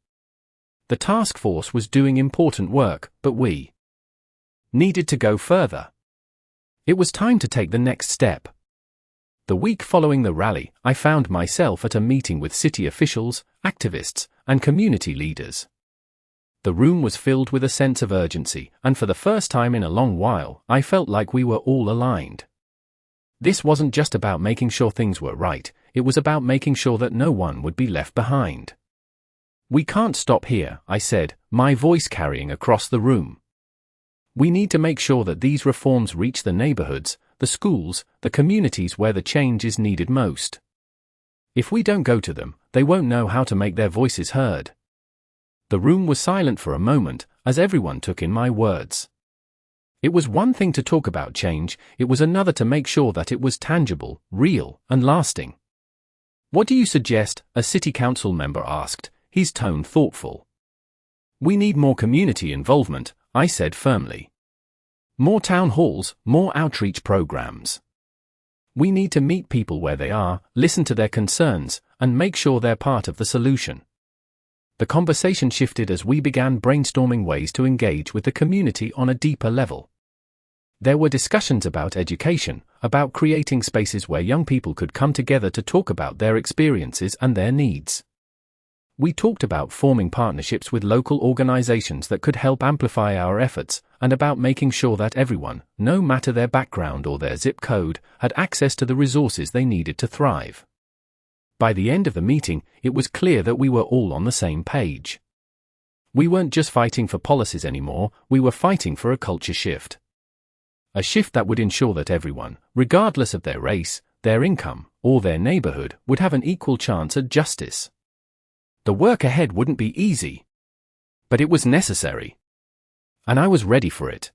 The task force was doing important work, but we needed to go further. It was time to take the next step. The week following the rally, I found myself at a meeting with city officials, activists, and community leaders. The room was filled with a sense of urgency, and for the first time in a long while, I felt like we were all aligned. This wasn't just about making sure things were right, it was about making sure that no one would be left behind. We can't stop here, I said, my voice carrying across the room. We need to make sure that these reforms reach the neighborhoods, the schools, the communities where the change is needed most. If we don't go to them, they won't know how to make their voices heard. The room was silent for a moment, as everyone took in my words. It was one thing to talk about change, it was another to make sure that it was tangible, real, and lasting. What do you suggest? A city council member asked, his tone thoughtful. We need more community involvement, I said firmly. More town halls, more outreach programs. We need to meet people where they are, listen to their concerns, and make sure they're part of the solution. The conversation shifted as we began brainstorming ways to engage with the community on a deeper level. There were discussions about education, about creating spaces where young people could come together to talk about their experiences and their needs. We talked about forming partnerships with local organizations that could help amplify our efforts, and about making sure that everyone, no matter their background or their zip code, had access to the resources they needed to thrive. By the end of the meeting, it was clear that we were all on the same page. We weren't just fighting for policies anymore, we were fighting for a culture shift. A shift that would ensure that everyone, regardless of their race, their income, or their neighborhood, would have an equal chance at justice. The work ahead wouldn't be easy. But it was necessary. And I was ready for it.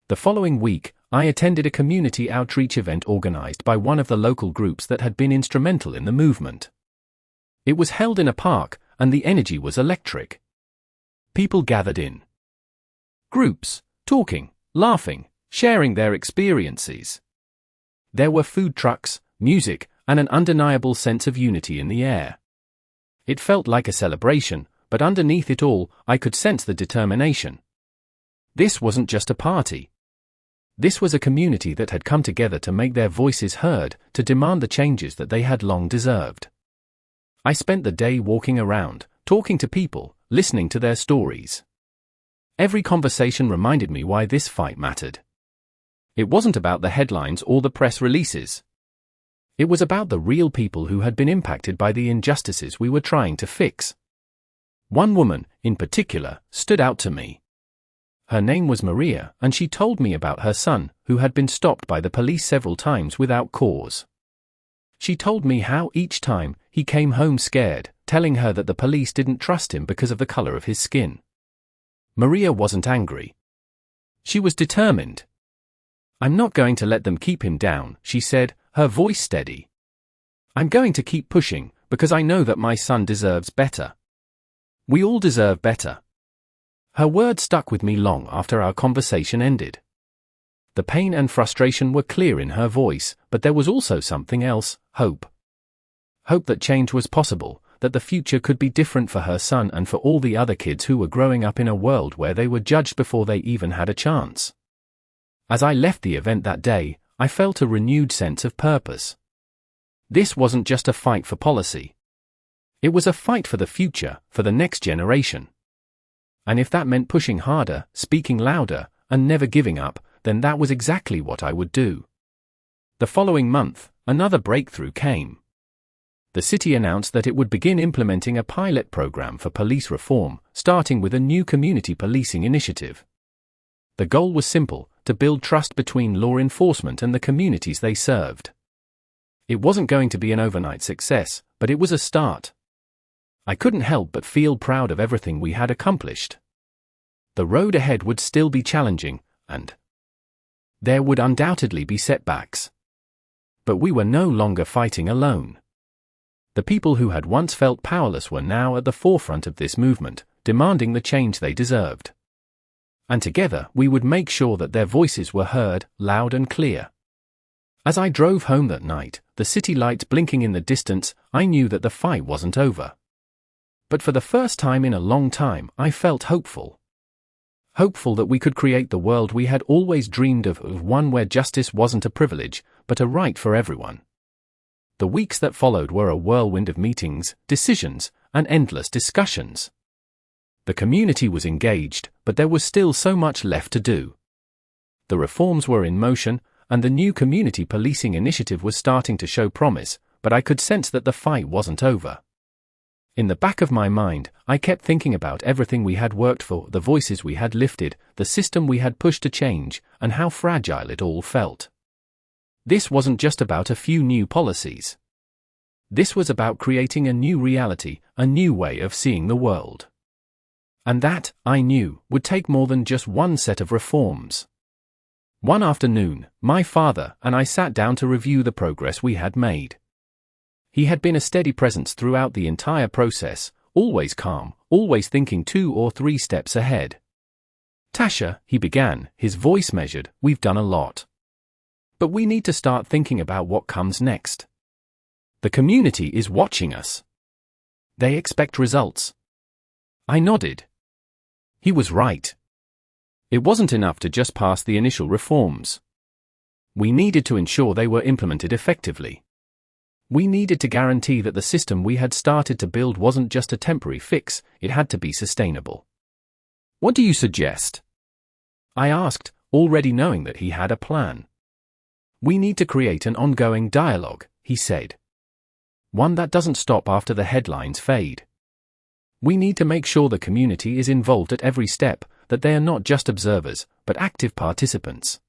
The following week, I attended a community outreach event organized by one of the local groups that had been instrumental in the movement. It was held in a park, and the energy was electric. People gathered in groups, talking, laughing, sharing their experiences. There were food trucks, music, and an undeniable sense of unity in the air. It felt like a celebration, but underneath it all, I could sense the determination. This wasn't just a party. This was a community that had come together to make their voices heard, to demand the changes that they had long deserved. I spent the day walking around, talking to people, listening to their stories. Every conversation reminded me why this fight mattered. It wasn't about the headlines or the press releases. It was about the real people who had been impacted by the injustices we were trying to fix. One woman, in particular, stood out to me. Her name was Maria, and she told me about her son, who had been stopped by the police several times without cause. She told me how each time, he came home scared, telling her that the police didn't trust him because of the color of his skin. Maria wasn't angry. She was determined. I'm not going to let them keep him down, she said, her voice steady. I'm going to keep pushing, because I know that my son deserves better. We all deserve better. Her words stuck with me long after our conversation ended. The pain and frustration were clear in her voice, but there was also something else, hope. Hope that change was possible, that the future could be different for her son and for all the other kids who were growing up in a world where they were judged before they even had a chance. As I left the event that day, I felt a renewed sense of purpose. This wasn't just a fight for policy. It was a fight for the future, for the next generation. And if that meant pushing harder, speaking louder, and never giving up, then that was exactly what I would do. The following month, another breakthrough came. The city announced that it would begin implementing a pilot program for police reform, starting with a new community policing initiative. The goal was simple, to build trust between law enforcement and the communities they served. It wasn't going to be an overnight success, but it was a start. I couldn't help but feel proud of everything we had accomplished. The road ahead would still be challenging, and there would undoubtedly be setbacks. But we were no longer fighting alone. The people who had once felt powerless were now at the forefront of this movement, demanding the change they deserved. And together we would make sure that their voices were heard, loud and clear. As I drove home that night, the city lights blinking in the distance, I knew that the fight wasn't over. But for the first time in a long time, I felt hopeful. Hopeful that we could create the world we had always dreamed of, one where justice wasn't a privilege, but a right for everyone. The weeks that followed were a whirlwind of meetings, decisions, and endless discussions. The community was engaged, but there was still so much left to do. The reforms were in motion, and the new community policing initiative was starting to show promise, but I could sense that the fight wasn't over. In the back of my mind, I kept thinking about everything we had worked for, the voices we had lifted, the system we had pushed to change, and how fragile it all felt. This wasn't just about a few new policies. This was about creating a new reality, a new way of seeing the world. And that, I knew, would take more than just one set of reforms. One afternoon, my father and I sat down to review the progress we had made. He had been a steady presence throughout the entire process, always calm, always thinking 2 or 3 steps ahead. "Tasha," he began, his voice measured, "we've done a lot. But we need to start thinking about what comes next. The community is watching us. They expect results." I nodded. He was right. It wasn't enough to just pass the initial reforms. We needed to ensure they were implemented effectively. We needed to guarantee that the system we had started to build wasn't just a temporary fix, it had to be sustainable. "What do you suggest?" I asked, already knowing that he had a plan. "We need to create an ongoing dialogue," he said. "One that doesn't stop after the headlines fade. We need to make sure the community is involved at every step, that they are not just observers, but active participants."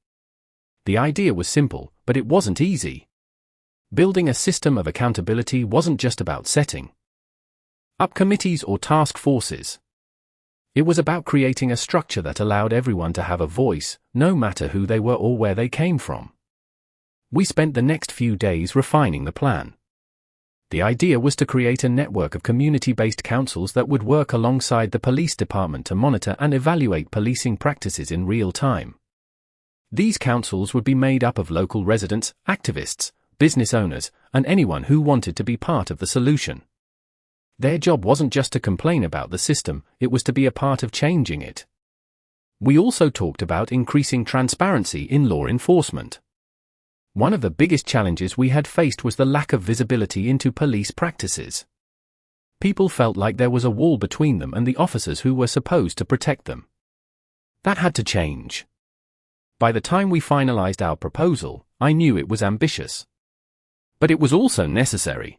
The idea was simple, but it wasn't easy. Building a system of accountability wasn't just about setting up committees or task forces. It was about creating a structure that allowed everyone to have a voice, no matter who they were or where they came from. We spent the next few days refining the plan. The idea was to create a network of community-based councils that would work alongside the police department to monitor and evaluate policing practices in real time. These councils would be made up of local residents, activists, business owners, and anyone who wanted to be part of the solution. Their job wasn't just to complain about the system, it was to be a part of changing it. We also talked about increasing transparency in law enforcement. One of the biggest challenges we had faced was the lack of visibility into police practices. People felt like there was a wall between them and the officers who were supposed to protect them. That had to change. By the time we finalized our proposal, I knew it was ambitious. But it was also necessary.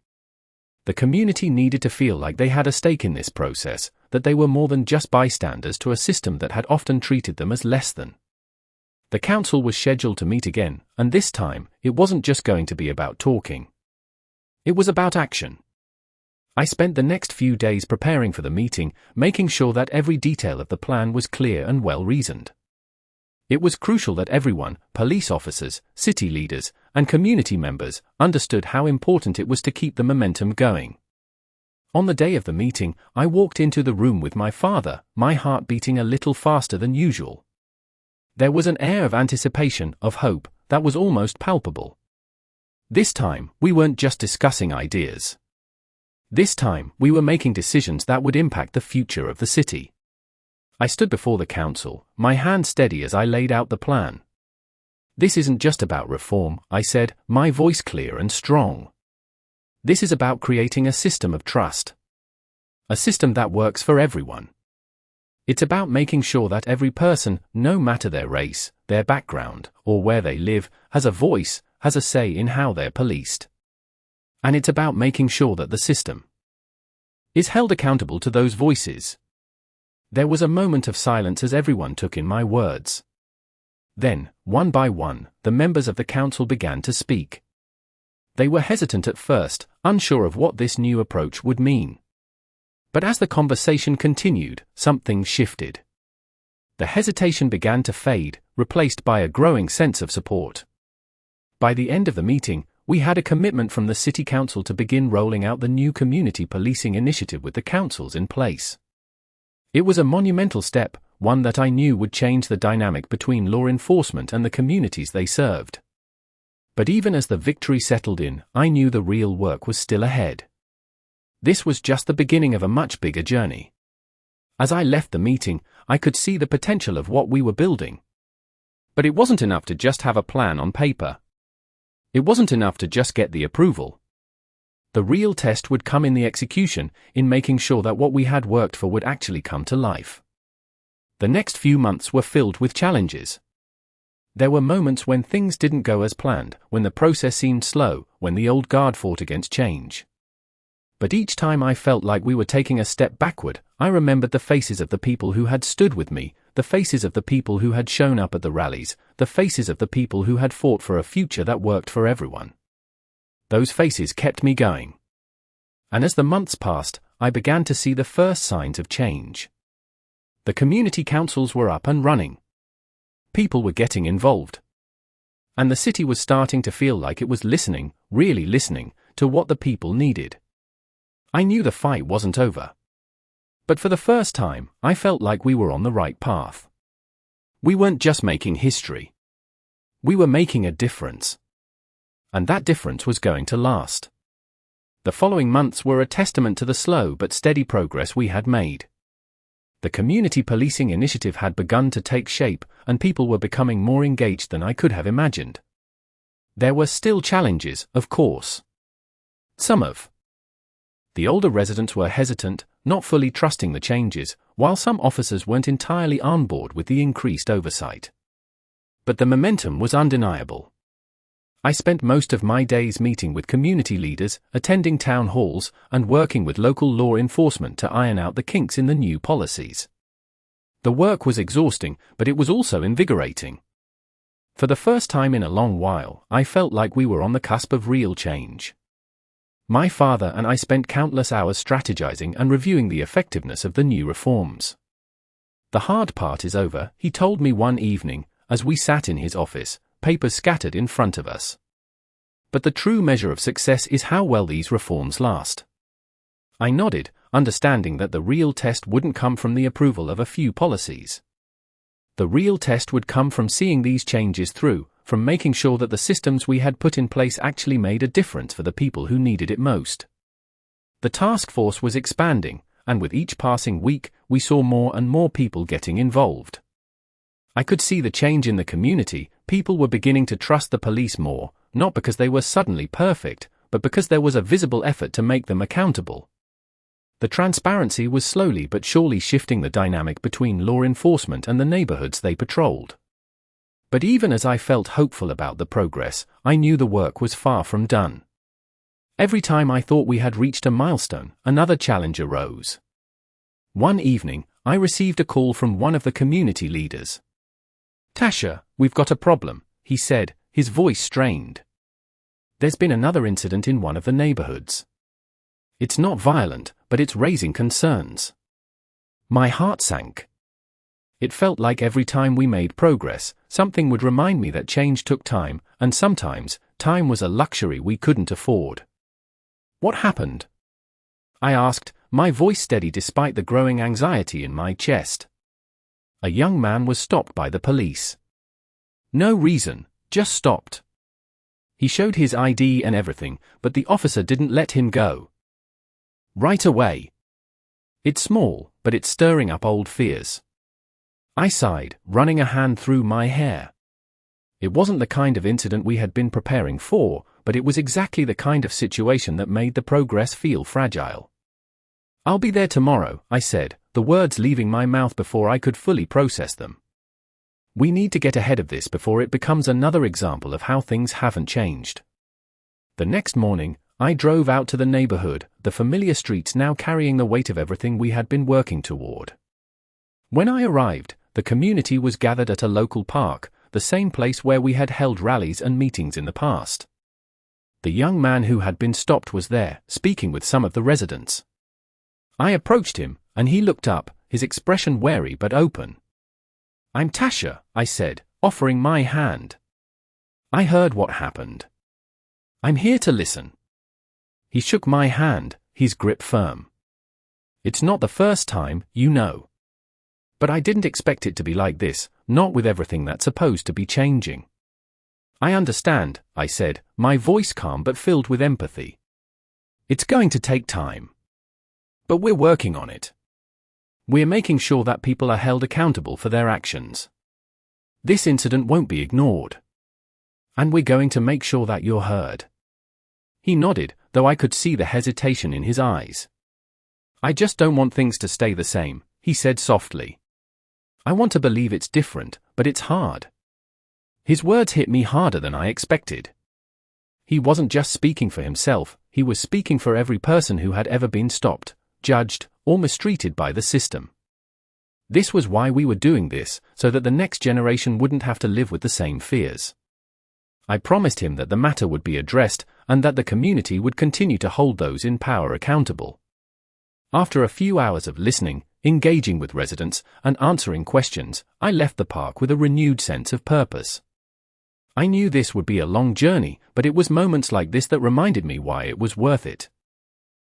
The community needed to feel like they had a stake in this process, that they were more than just bystanders to a system that had often treated them as less than. The council was scheduled to meet again, and this time, it wasn't just going to be about talking. It was about action. I spent the next few days preparing for the meeting, making sure that every detail of the plan was clear and well-reasoned. It was crucial that everyone, police officers, city leaders, and community members, understood how important it was to keep the momentum going. On the day of the meeting, I walked into the room with my father, my heart beating a little faster than usual. There was an air of anticipation, of hope, that was almost palpable. This time, we weren't just discussing ideas. This time, we were making decisions that would impact the future of the city. I stood before the council, my hand steady as I laid out the plan. "This isn't just about reform," I said, my voice clear and strong. "This is about creating a system of trust. A system that works for everyone. It's about making sure that every person, no matter their race, their background, or where they live, has a voice, has a say in how they're policed. And it's about making sure that the system is held accountable to those voices." There was a moment of silence as everyone took in my words. Then, one by one, the members of the council began to speak. They were hesitant at first, unsure of what this new approach would mean. But as the conversation continued, something shifted. The hesitation began to fade, replaced by a growing sense of support. By the end of the meeting, we had a commitment from the city council to begin rolling out the new community policing initiative with the councils in place. It was a monumental step, one that I knew would change the dynamic between law enforcement and the communities they served. But even as the victory settled in, I knew the real work was still ahead. This was just the beginning of a much bigger journey. As I left the meeting, I could see the potential of what we were building. But it wasn't enough to just have a plan on paper. It wasn't enough to just get the approval. The real test would come in the execution, in making sure that what we had worked for would actually come to life. The next few months were filled with challenges. There were moments when things didn't go as planned, when the process seemed slow, when the old guard fought against change. But each time I felt like we were taking a step backward, I remembered the faces of the people who had stood with me, the faces of the people who had shown up at the rallies, the faces of the people who had fought for a future that worked for everyone. Those faces kept me going. And as the months passed, I began to see the first signs of change. The community councils were up and running. People were getting involved. And the city was starting to feel like it was listening, really listening, to what the people needed. I knew the fight wasn't over. But for the first time, I felt like we were on the right path. We weren't just making history. We were making a difference. And that difference was going to last. The following months were a testament to the slow but steady progress we had made. The community policing initiative had begun to take shape, and people were becoming more engaged than I could have imagined. There were still challenges, of course. The older residents were hesitant, not fully trusting the changes, while some officers weren't entirely on board with the increased oversight. But the momentum was undeniable. I spent most of my days meeting with community leaders, attending town halls, and working with local law enforcement to iron out the kinks in the new policies. The work was exhausting, but it was also invigorating. For the first time in a long while, I felt like we were on the cusp of real change. My father and I spent countless hours strategizing and reviewing the effectiveness of the new reforms. The hard part is over, he told me one evening, as we sat in his office, papers scattered in front of us. But the true measure of success is how well these reforms last. I nodded, understanding that the real test wouldn't come from the approval of a few policies. The real test would come from seeing these changes through, from making sure that the systems we had put in place actually made a difference for the people who needed it most. The task force was expanding, and with each passing week, we saw more and more people getting involved. I could see the change in the community. People were beginning to trust the police more, not because they were suddenly perfect, but because there was a visible effort to make them accountable. The transparency was slowly but surely shifting the dynamic between law enforcement and the neighborhoods they patrolled. But even as I felt hopeful about the progress, I knew the work was far from done. Every time I thought we had reached a milestone, another challenge arose. One evening, I received a call from one of the community leaders. "Tasha, we've got a problem," he said, his voice strained. "There's been another incident in one of the neighborhoods. It's not violent, but it's raising concerns." My heart sank. It felt like every time we made progress, something would remind me that change took time, and sometimes, time was a luxury we couldn't afford. "What happened?" I asked, my voice steady despite the growing anxiety in my chest. A young man was stopped by the police. No reason, just stopped. He showed his ID and everything, but the officer didn't let him go. Right away. It's small, but it's stirring up old fears. I sighed, running a hand through my hair. It wasn't the kind of incident we had been preparing for, but it was exactly the kind of situation that made the progress feel fragile. "I'll be there tomorrow," I said, the words leaving my mouth before I could fully process them. We need to get ahead of this before it becomes another example of how things haven't changed. The next morning, I drove out to the neighborhood, the familiar streets now carrying the weight of everything we had been working toward. When I arrived, the community was gathered at a local park, the same place where we had held rallies and meetings in the past. The young man who had been stopped was there, speaking with some of the residents. I approached him, and he looked up, his expression wary but open. "I'm Tasha," I said, offering my hand. "I heard what happened. I'm here to listen." He shook my hand, his grip firm. "It's not the first time, you know. But I didn't expect it to be like this, not with everything that's supposed to be changing." I understand, I said, my voice calm but filled with empathy. It's going to take time. But we're working on it. We're making sure that people are held accountable for their actions. This incident won't be ignored. And we're going to make sure that you're heard. He nodded, though I could see the hesitation in his eyes. I just don't want things to stay the same, he said softly. I want to believe it's different, but it's hard. His words hit me harder than I expected. He wasn't just speaking for himself, he was speaking for every person who had ever been stopped, judged, or mistreated by the system. This was why we were doing this, so that the next generation wouldn't have to live with the same fears. I promised him that the matter would be addressed, and that the community would continue to hold those in power accountable. After a few hours of listening, engaging with residents, and answering questions, I left the park with a renewed sense of purpose. I knew this would be a long journey, but it was moments like this that reminded me why it was worth it.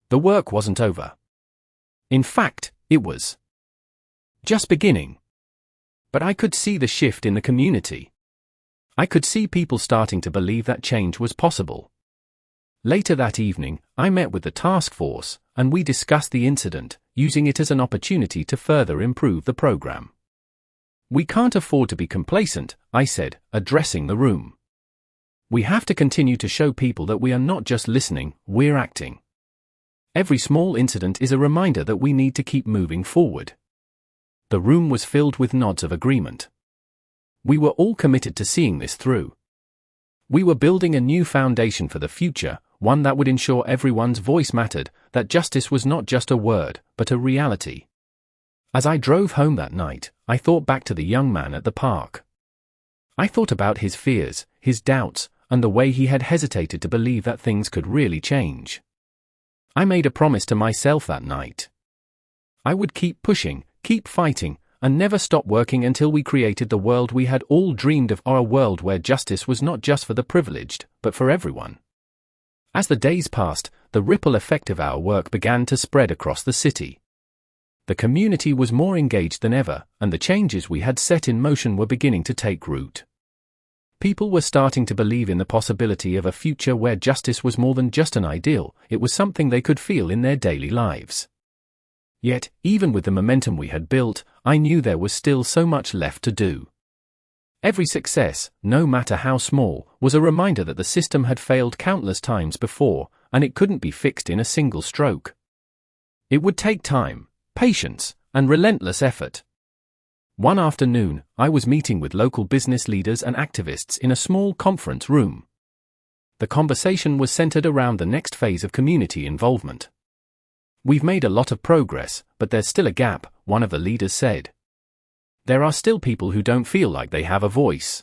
The work wasn't over. In fact, it was just beginning. But I could see the shift in the community. I could see people starting to believe that change was possible. Later that evening, I met with the task force, and we discussed the incident, using it as an opportunity to further improve the program. We can't afford to be complacent, I said, addressing the room. We have to continue to show people that we are not just listening, we're acting. Every small incident is a reminder that we need to keep moving forward. The room was filled with nods of agreement. We were all committed to seeing this through. We were building a new foundation for the future, one that would ensure everyone's voice mattered, that justice was not just a word, but a reality. As I drove home that night, I thought back to the young man at the park. I thought about his fears, his doubts, and the way he had hesitated to believe that things could really change. I made a promise to myself that night. I would keep pushing, keep fighting, and never stop working until we created the world we had all dreamed of, or a world where justice was not just for the privileged, but for everyone. As the days passed, the ripple effect of our work began to spread across the city. The community was more engaged than ever, and the changes we had set in motion were beginning to take root. People were starting to believe in the possibility of a future where justice was more than just an ideal, it was something they could feel in their daily lives. Yet, even with the momentum we had built, I knew there was still so much left to do. Every success, no matter how small, was a reminder that the system had failed countless times before, and it couldn't be fixed in a single stroke. It would take time, patience, and relentless effort. One afternoon, I was meeting with local business leaders and activists in a small conference room. The conversation was centered around the next phase of community involvement. We've made a lot of progress, but there's still a gap, one of the leaders said. There are still people who don't feel like they have a voice.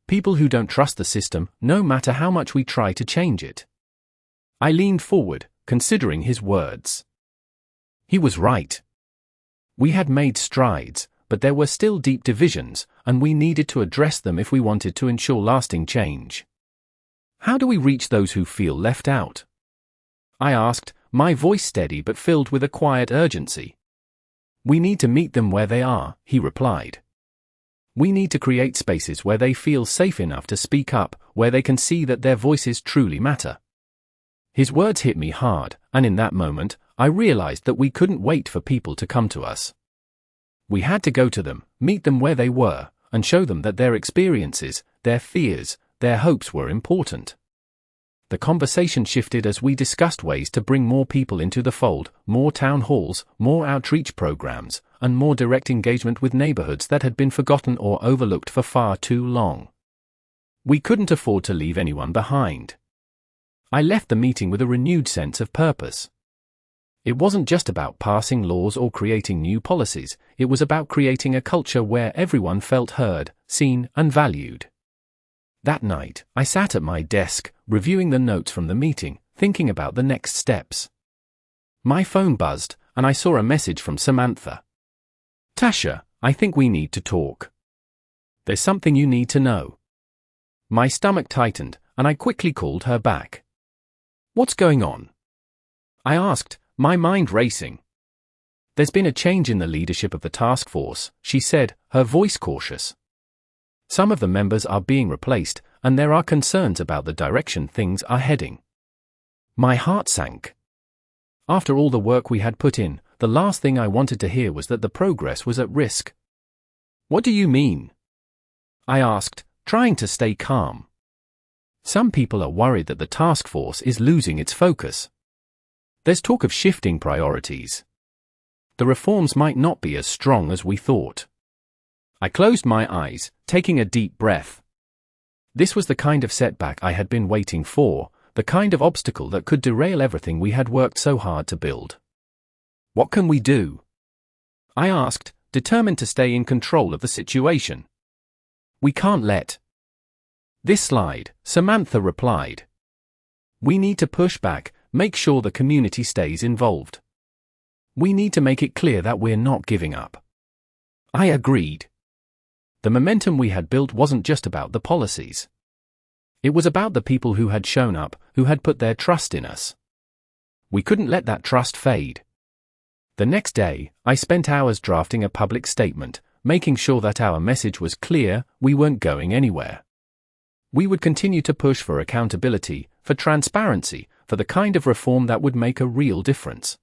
People who don't trust the system, no matter how much we try to change it. I leaned forward, considering his words. He was right. We had made strides, but there were still deep divisions, and we needed to address them if we wanted to ensure lasting change. How do we reach those who feel left out? I asked, my voice steady but filled with a quiet urgency. We need to meet them where they are, he replied. We need to create spaces where they feel safe enough to speak up, where they can see that their voices truly matter. His words hit me hard, and in that moment, I realized that we couldn't wait for people to come to us. We had to go to them, meet them where they were, and show them that their experiences, their fears, their hopes were important. The conversation shifted as we discussed ways to bring more people into the fold, more town halls, more outreach programs, and more direct engagement with neighborhoods that had been forgotten or overlooked for far too long. We couldn't afford to leave anyone behind. I left the meeting with a renewed sense of purpose. It wasn't just about passing laws or creating new policies, it was about creating a culture where everyone felt heard, seen, and valued. That night, I sat at my desk, reviewing the notes from the meeting, thinking about the next steps. My phone buzzed, and I saw a message from Samantha. Tasha, I think we need to talk. There's something you need to know. My stomach tightened, and I quickly called her back. What's going on? I asked, my mind racing. There's been a change in the leadership of the task force, she said, her voice cautious. Some of the members are being replaced, and there are concerns about the direction things are heading. My heart sank. After all the work we had put in, the last thing I wanted to hear was that the progress was at risk. "What do you mean?" I asked, trying to stay calm. "Some people are worried that the task force is losing its focus. There's talk of shifting priorities. The reforms might not be as strong as we thought." I closed my eyes, taking a deep breath. This was the kind of setback I had been waiting for, the kind of obstacle that could derail everything we had worked so hard to build. "What can we do?" I asked, determined to stay in control of the situation. "We can't let this slide," Samantha replied. "We need to push back, make sure the community stays involved. We need to make it clear that we're not giving up." I agreed. The momentum we had built wasn't just about the policies. It was about the people who had shown up, who had put their trust in us. We couldn't let that trust fade. The next day, I spent hours drafting a public statement, making sure that our message was clear: we weren't going anywhere. We would continue to push for accountability, for transparency, for the kind of reform that would make a real difference.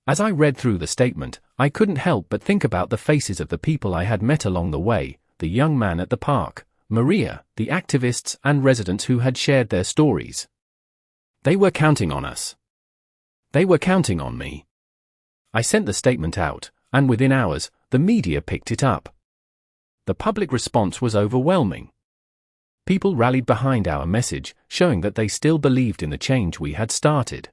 As I read through the statement, I couldn't help but think about the faces of the people I had met along the way, the young man at the park, Maria, the activists and residents who had shared their stories. They were counting on us. They were counting on me. I sent the statement out, and within hours, the media picked it up. The public response was overwhelming. People rallied behind our message, showing that they still believed in the change we had started.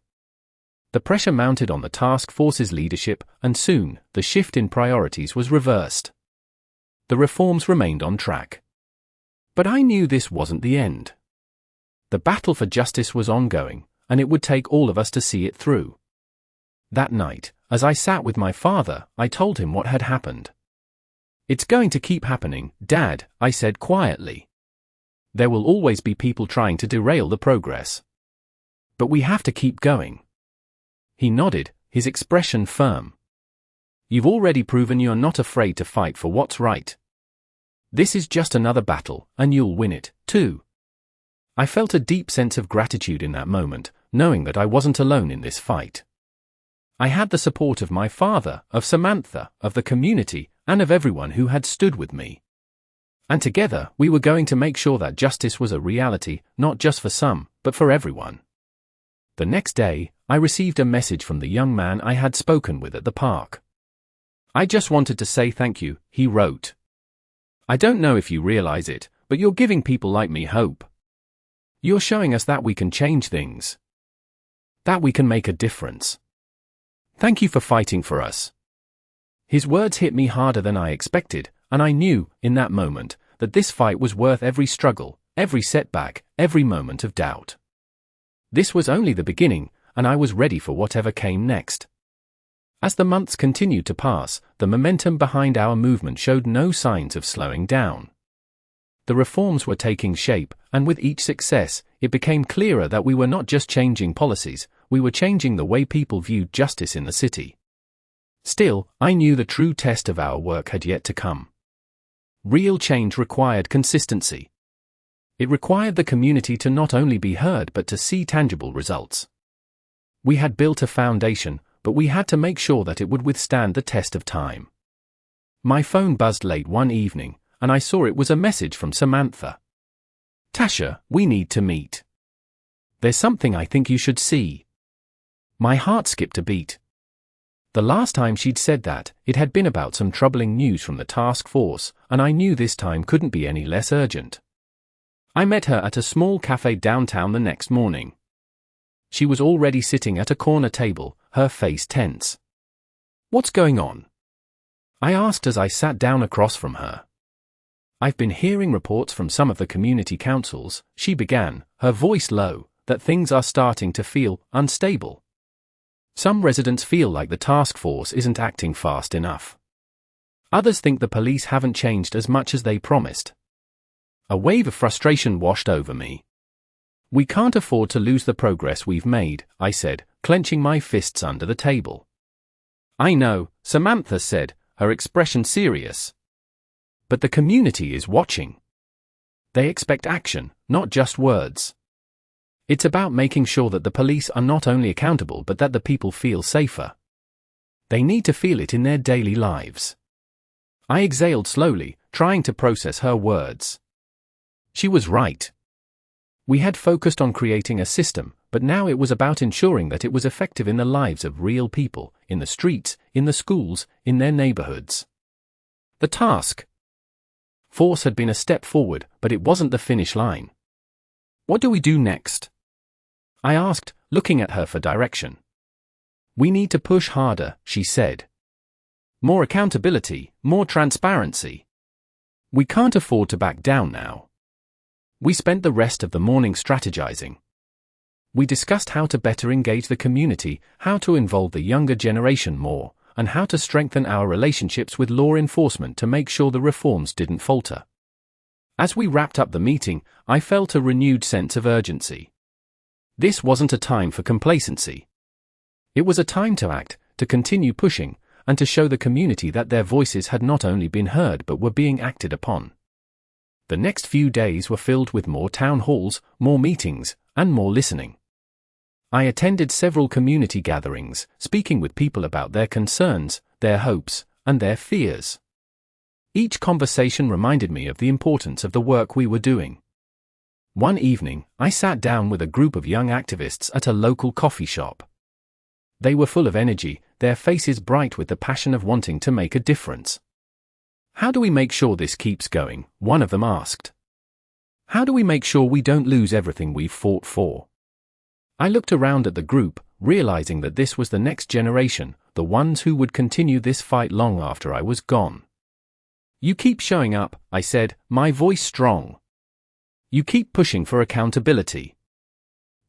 The pressure mounted on the task force's leadership, and soon, the shift in priorities was reversed. The reforms remained on track. But I knew this wasn't the end. The battle for justice was ongoing, and it would take all of us to see it through. That night, as I sat with my father, I told him what had happened. "It's going to keep happening, Dad," I said quietly. "There will always be people trying to derail the progress. But we have to keep going." He nodded, his expression firm. "You've already proven you're not afraid to fight for what's right. This is just another battle, and you'll win it, too." I felt a deep sense of gratitude in that moment, knowing that I wasn't alone in this fight. I had the support of my father, of Samantha, of the community, and of everyone who had stood with me. And together, we were going to make sure that justice was a reality, not just for some, but for everyone. The next day, I received a message from the young man I had spoken with at the park. "I just wanted to say thank you," he wrote. "I don't know if you realize it, but you're giving people like me hope. You're showing us that we can change things. That we can make a difference. Thank you for fighting for us." His words hit me harder than I expected, and I knew, in that moment, that this fight was worth every struggle, every setback, every moment of doubt. This was only the beginning, and I was ready for whatever came next. As the months continued to pass, the momentum behind our movement showed no signs of slowing down. The reforms were taking shape, and with each success, it became clearer that we were not just changing policies, we were changing the way people viewed justice in the city. Still, I knew the true test of our work had yet to come. Real change required consistency. It required the community to not only be heard but to see tangible results. We had built a foundation, but we had to make sure that it would withstand the test of time. My phone buzzed late one evening, and I saw it was a message from Samantha. "Tasha, we need to meet. There's something I think you should see." My heart skipped a beat. The last time she'd said that, it had been about some troubling news from the task force, and I knew this time couldn't be any less urgent. I met her at a small cafe downtown the next morning. She was already sitting at a corner table, her face tense. "What's going on?" I asked as I sat down across from her. "I've been hearing reports from some of the community councils," she began, her voice low, "that things are starting to feel unstable. Some residents feel like the task force isn't acting fast enough. Others think the police haven't changed as much as they promised." A wave of frustration washed over me. "We can't afford to lose the progress we've made," I said, clenching my fists under the table. "I know," Samantha said, her expression serious. "But the community is watching. They expect action, not just words. It's about making sure that the police are not only accountable but that the people feel safer. They need to feel it in their daily lives. I exhaled slowly, trying to process her words. She was right. We had focused on creating a system, but now it was about ensuring that it was effective in the lives of real people, in the streets, in the schools, in their neighborhoods. The task force had been a step forward, but it wasn't the finish line. What do we do next? I asked, looking at her for direction. We need to push harder, she said. More accountability, more transparency. We can't afford to back down now. We spent the rest of the morning strategizing. We discussed how to better engage the community, how to involve the younger generation more, and how to strengthen our relationships with law enforcement to make sure the reforms didn't falter. As we wrapped up the meeting, I felt a renewed sense of urgency. This wasn't a time for complacency. It was a time to act, to continue pushing, and to show the community that their voices had not only been heard but were being acted upon. The next few days were filled with more town halls, more meetings, and more listening. I attended several community gatherings, speaking with people about their concerns, their hopes, and their fears. Each conversation reminded me of the importance of the work we were doing. One evening, I sat down with a group of young activists at a local coffee shop. They were full of energy, their faces bright with the passion of wanting to make a difference. How do we make sure this keeps going? One of them asked. How do we make sure we don't lose everything we've fought for? I looked around at the group, realizing that this was the next generation, the ones who would continue this fight long after I was gone. You keep showing up, I said, my voice strong. You keep pushing for accountability.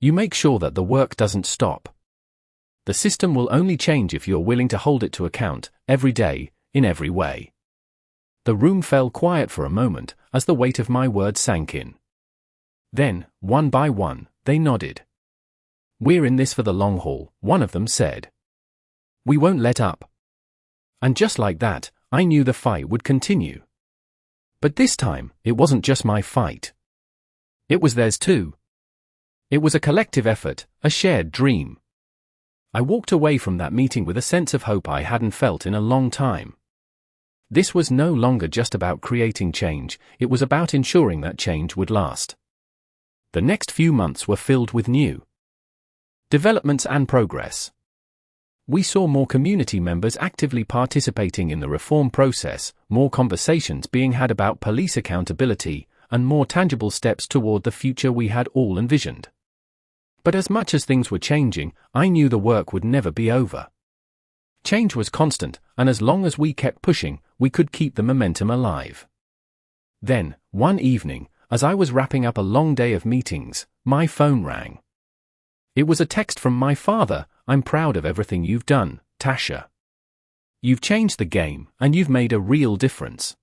You make sure that the work doesn't stop. The system will only change if you're willing to hold it to account, every day, in every way. The room fell quiet for a moment, as the weight of my words sank in. Then, one by one, they nodded. We're in this for the long haul, one of them said. We won't let up. And just like that, I knew the fight would continue. But this time, it wasn't just my fight. It was theirs too. It was a collective effort, a shared dream. I walked away from that meeting with a sense of hope I hadn't felt in a long time. This was no longer just about creating change, it was about ensuring that change would last. The next few months were filled with new developments and progress. We saw more community members actively participating in the reform process, more conversations being had about police accountability, and more tangible steps toward the future we had all envisioned. But as much as things were changing, I knew the work would never be over. Change was constant, and as long as we kept pushing, we could keep the momentum alive. Then, one evening, as I was wrapping up a long day of meetings, my phone rang. It was a text from my father. I'm proud of everything you've done, Tasha. You've changed the game, and you've made a real difference.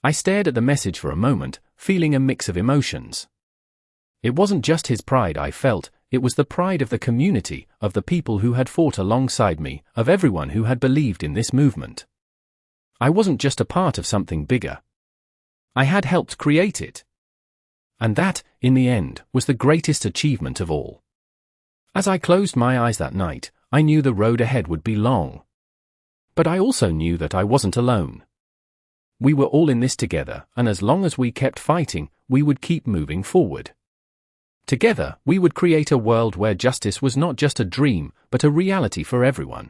I stared at the message for a moment, feeling a mix of emotions. It wasn't just his pride I felt, it was the pride of the community, of the people who had fought alongside me, of everyone who had believed in this movement. I wasn't just a part of something bigger. I had helped create it. And that, in the end, was the greatest achievement of all. As I closed my eyes that night, I knew the road ahead would be long. But I also knew that I wasn't alone. We were all in this together, and as long as we kept fighting, we would keep moving forward. Together, we would create a world where justice was not just a dream, but a reality for everyone.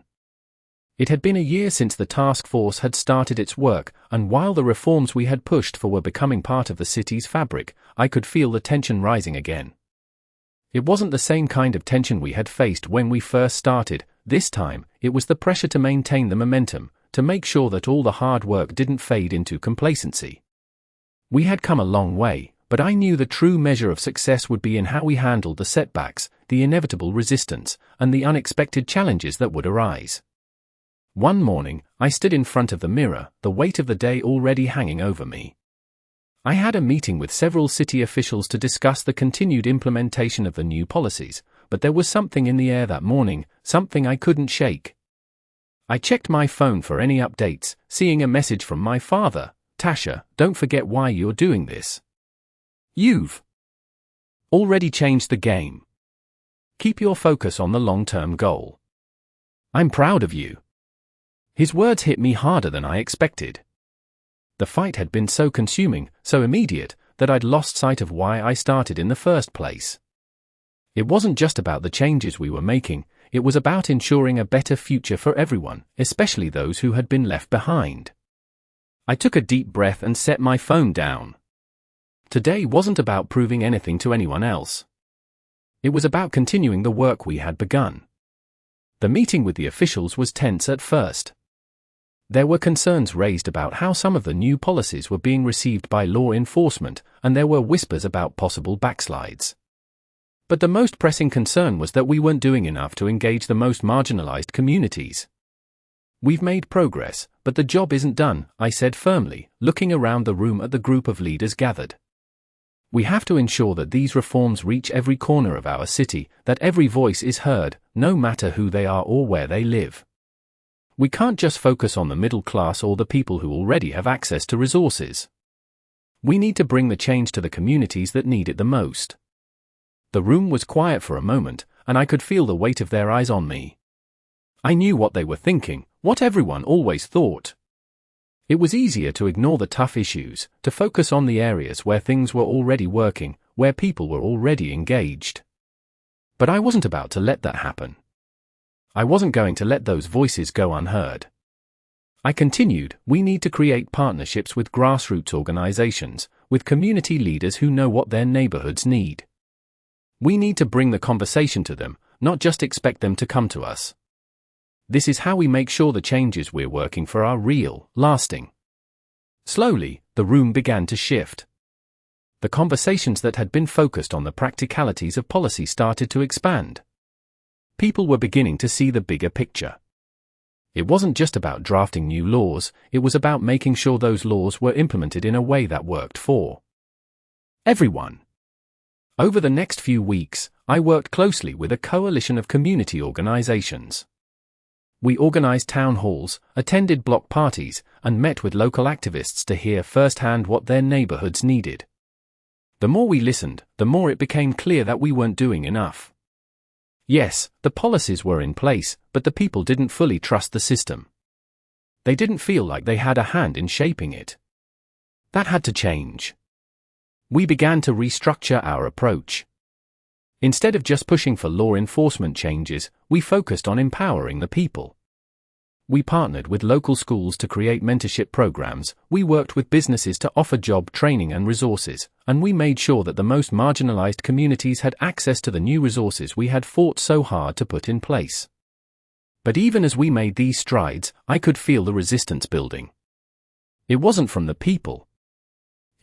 It had been a year since the task force had started its work, and while the reforms we had pushed for were becoming part of the city's fabric, I could feel the tension rising again. It wasn't the same kind of tension we had faced when we first started. This time, it was the pressure to maintain the momentum, to make sure that all the hard work didn't fade into complacency. We had come a long way, but I knew the true measure of success would be in how we handled the setbacks, the inevitable resistance, and the unexpected challenges that would arise. One morning, I stood in front of the mirror, the weight of the day already hanging over me. I had a meeting with several city officials to discuss the continued implementation of the new policies, but there was something in the air that morning, something I couldn't shake. I checked my phone for any updates, seeing a message from my father, Tasha, don't forget why you're doing this. You've already changed the game. Keep your focus on the long-term goal. I'm proud of you. His words hit me harder than I expected. The fight had been so consuming, so immediate, that I'd lost sight of why I started in the first place. It wasn't just about the changes we were making, it was about ensuring a better future for everyone, especially those who had been left behind. I took a deep breath and set my phone down. Today wasn't about proving anything to anyone else. It was about continuing the work we had begun. The meeting with the officials was tense at first. There were concerns raised about how some of the new policies were being received by law enforcement, and there were whispers about possible backslides. But the most pressing concern was that we weren't doing enough to engage the most marginalized communities. We've made progress, but the job isn't done, I said firmly, looking around the room at the group of leaders gathered. We have to ensure that these reforms reach every corner of our city, that every voice is heard, no matter who they are or where they live. We can't just focus on the middle class or the people who already have access to resources. We need to bring the change to the communities that need it the most. The room was quiet for a moment, and I could feel the weight of their eyes on me. I knew what they were thinking, what everyone always thought. It was easier to ignore the tough issues, to focus on the areas where things were already working, where people were already engaged. But I wasn't about to let that happen. I wasn't going to let those voices go unheard. I continued, we need to create partnerships with grassroots organizations, with community leaders who know what their neighborhoods need. We need to bring the conversation to them, not just expect them to come to us. This is how we make sure the changes we're working for are real, lasting. Slowly, the room began to shift. The conversations that had been focused on the practicalities of policy started to expand. People were beginning to see the bigger picture. It wasn't just about drafting new laws, it was about making sure those laws were implemented in a way that worked for everyone. Over the next few weeks, I worked closely with a coalition of community organizations. We organized town halls, attended block parties, and met with local activists to hear firsthand what their neighborhoods needed. The more we listened, the more it became clear that we weren't doing enough. Yes, the policies were in place, but the people didn't fully trust the system. They didn't feel like they had a hand in shaping it. That had to change. We began to restructure our approach. Instead of just pushing for law enforcement changes, we focused on empowering the people. We partnered with local schools to create mentorship programs, we worked with businesses to offer job training and resources, and we made sure that the most marginalized communities had access to the new resources we had fought so hard to put in place. But even as we made these strides, I could feel the resistance building. It wasn't from the people.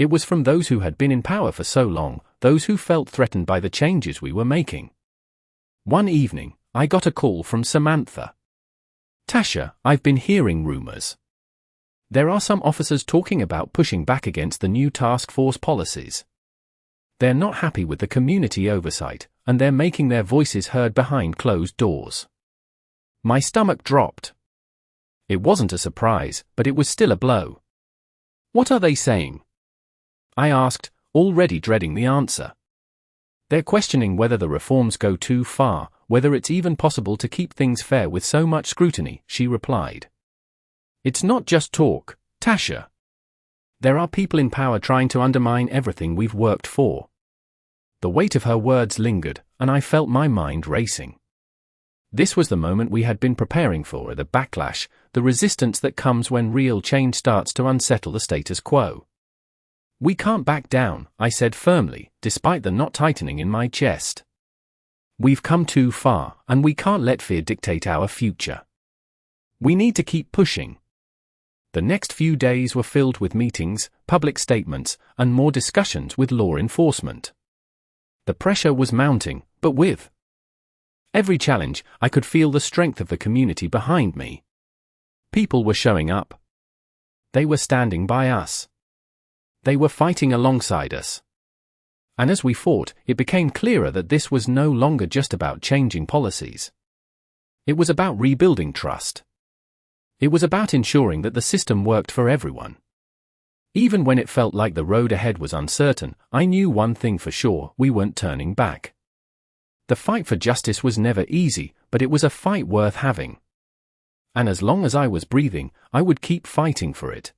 It was from those who had been in power for so long, those who felt threatened by the changes we were making. One evening, I got a call from Samantha. Tasha, I've been hearing rumors. There are some officers talking about pushing back against the new task force policies. They're not happy with the community oversight, and they're making their voices heard behind closed doors. My stomach dropped. It wasn't a surprise, but it was still a blow. What are they saying? I asked, already dreading the answer. They're questioning whether the reforms go too far, whether it's even possible to keep things fair with so much scrutiny, she replied. It's not just talk, Tasha. There are people in power trying to undermine everything we've worked for. The weight of her words lingered, and I felt my mind racing. This was the moment we had been preparing for, the backlash, the resistance that comes when real change starts to unsettle the status quo. We can't back down, I said firmly, despite the knot tightening in my chest. We've come too far, and we can't let fear dictate our future. We need to keep pushing. The next few days were filled with meetings, public statements, and more discussions with law enforcement. The pressure was mounting, but with every challenge, I could feel the strength of the community behind me. People were showing up. They were standing by us. They were fighting alongside us. And as we fought, it became clearer that this was no longer just about changing policies. It was about rebuilding trust. It was about ensuring that the system worked for everyone. Even when it felt like the road ahead was uncertain, I knew one thing for sure: we weren't turning back. The fight for justice was never easy, but it was a fight worth having. And as long as I was breathing, I would keep fighting for it.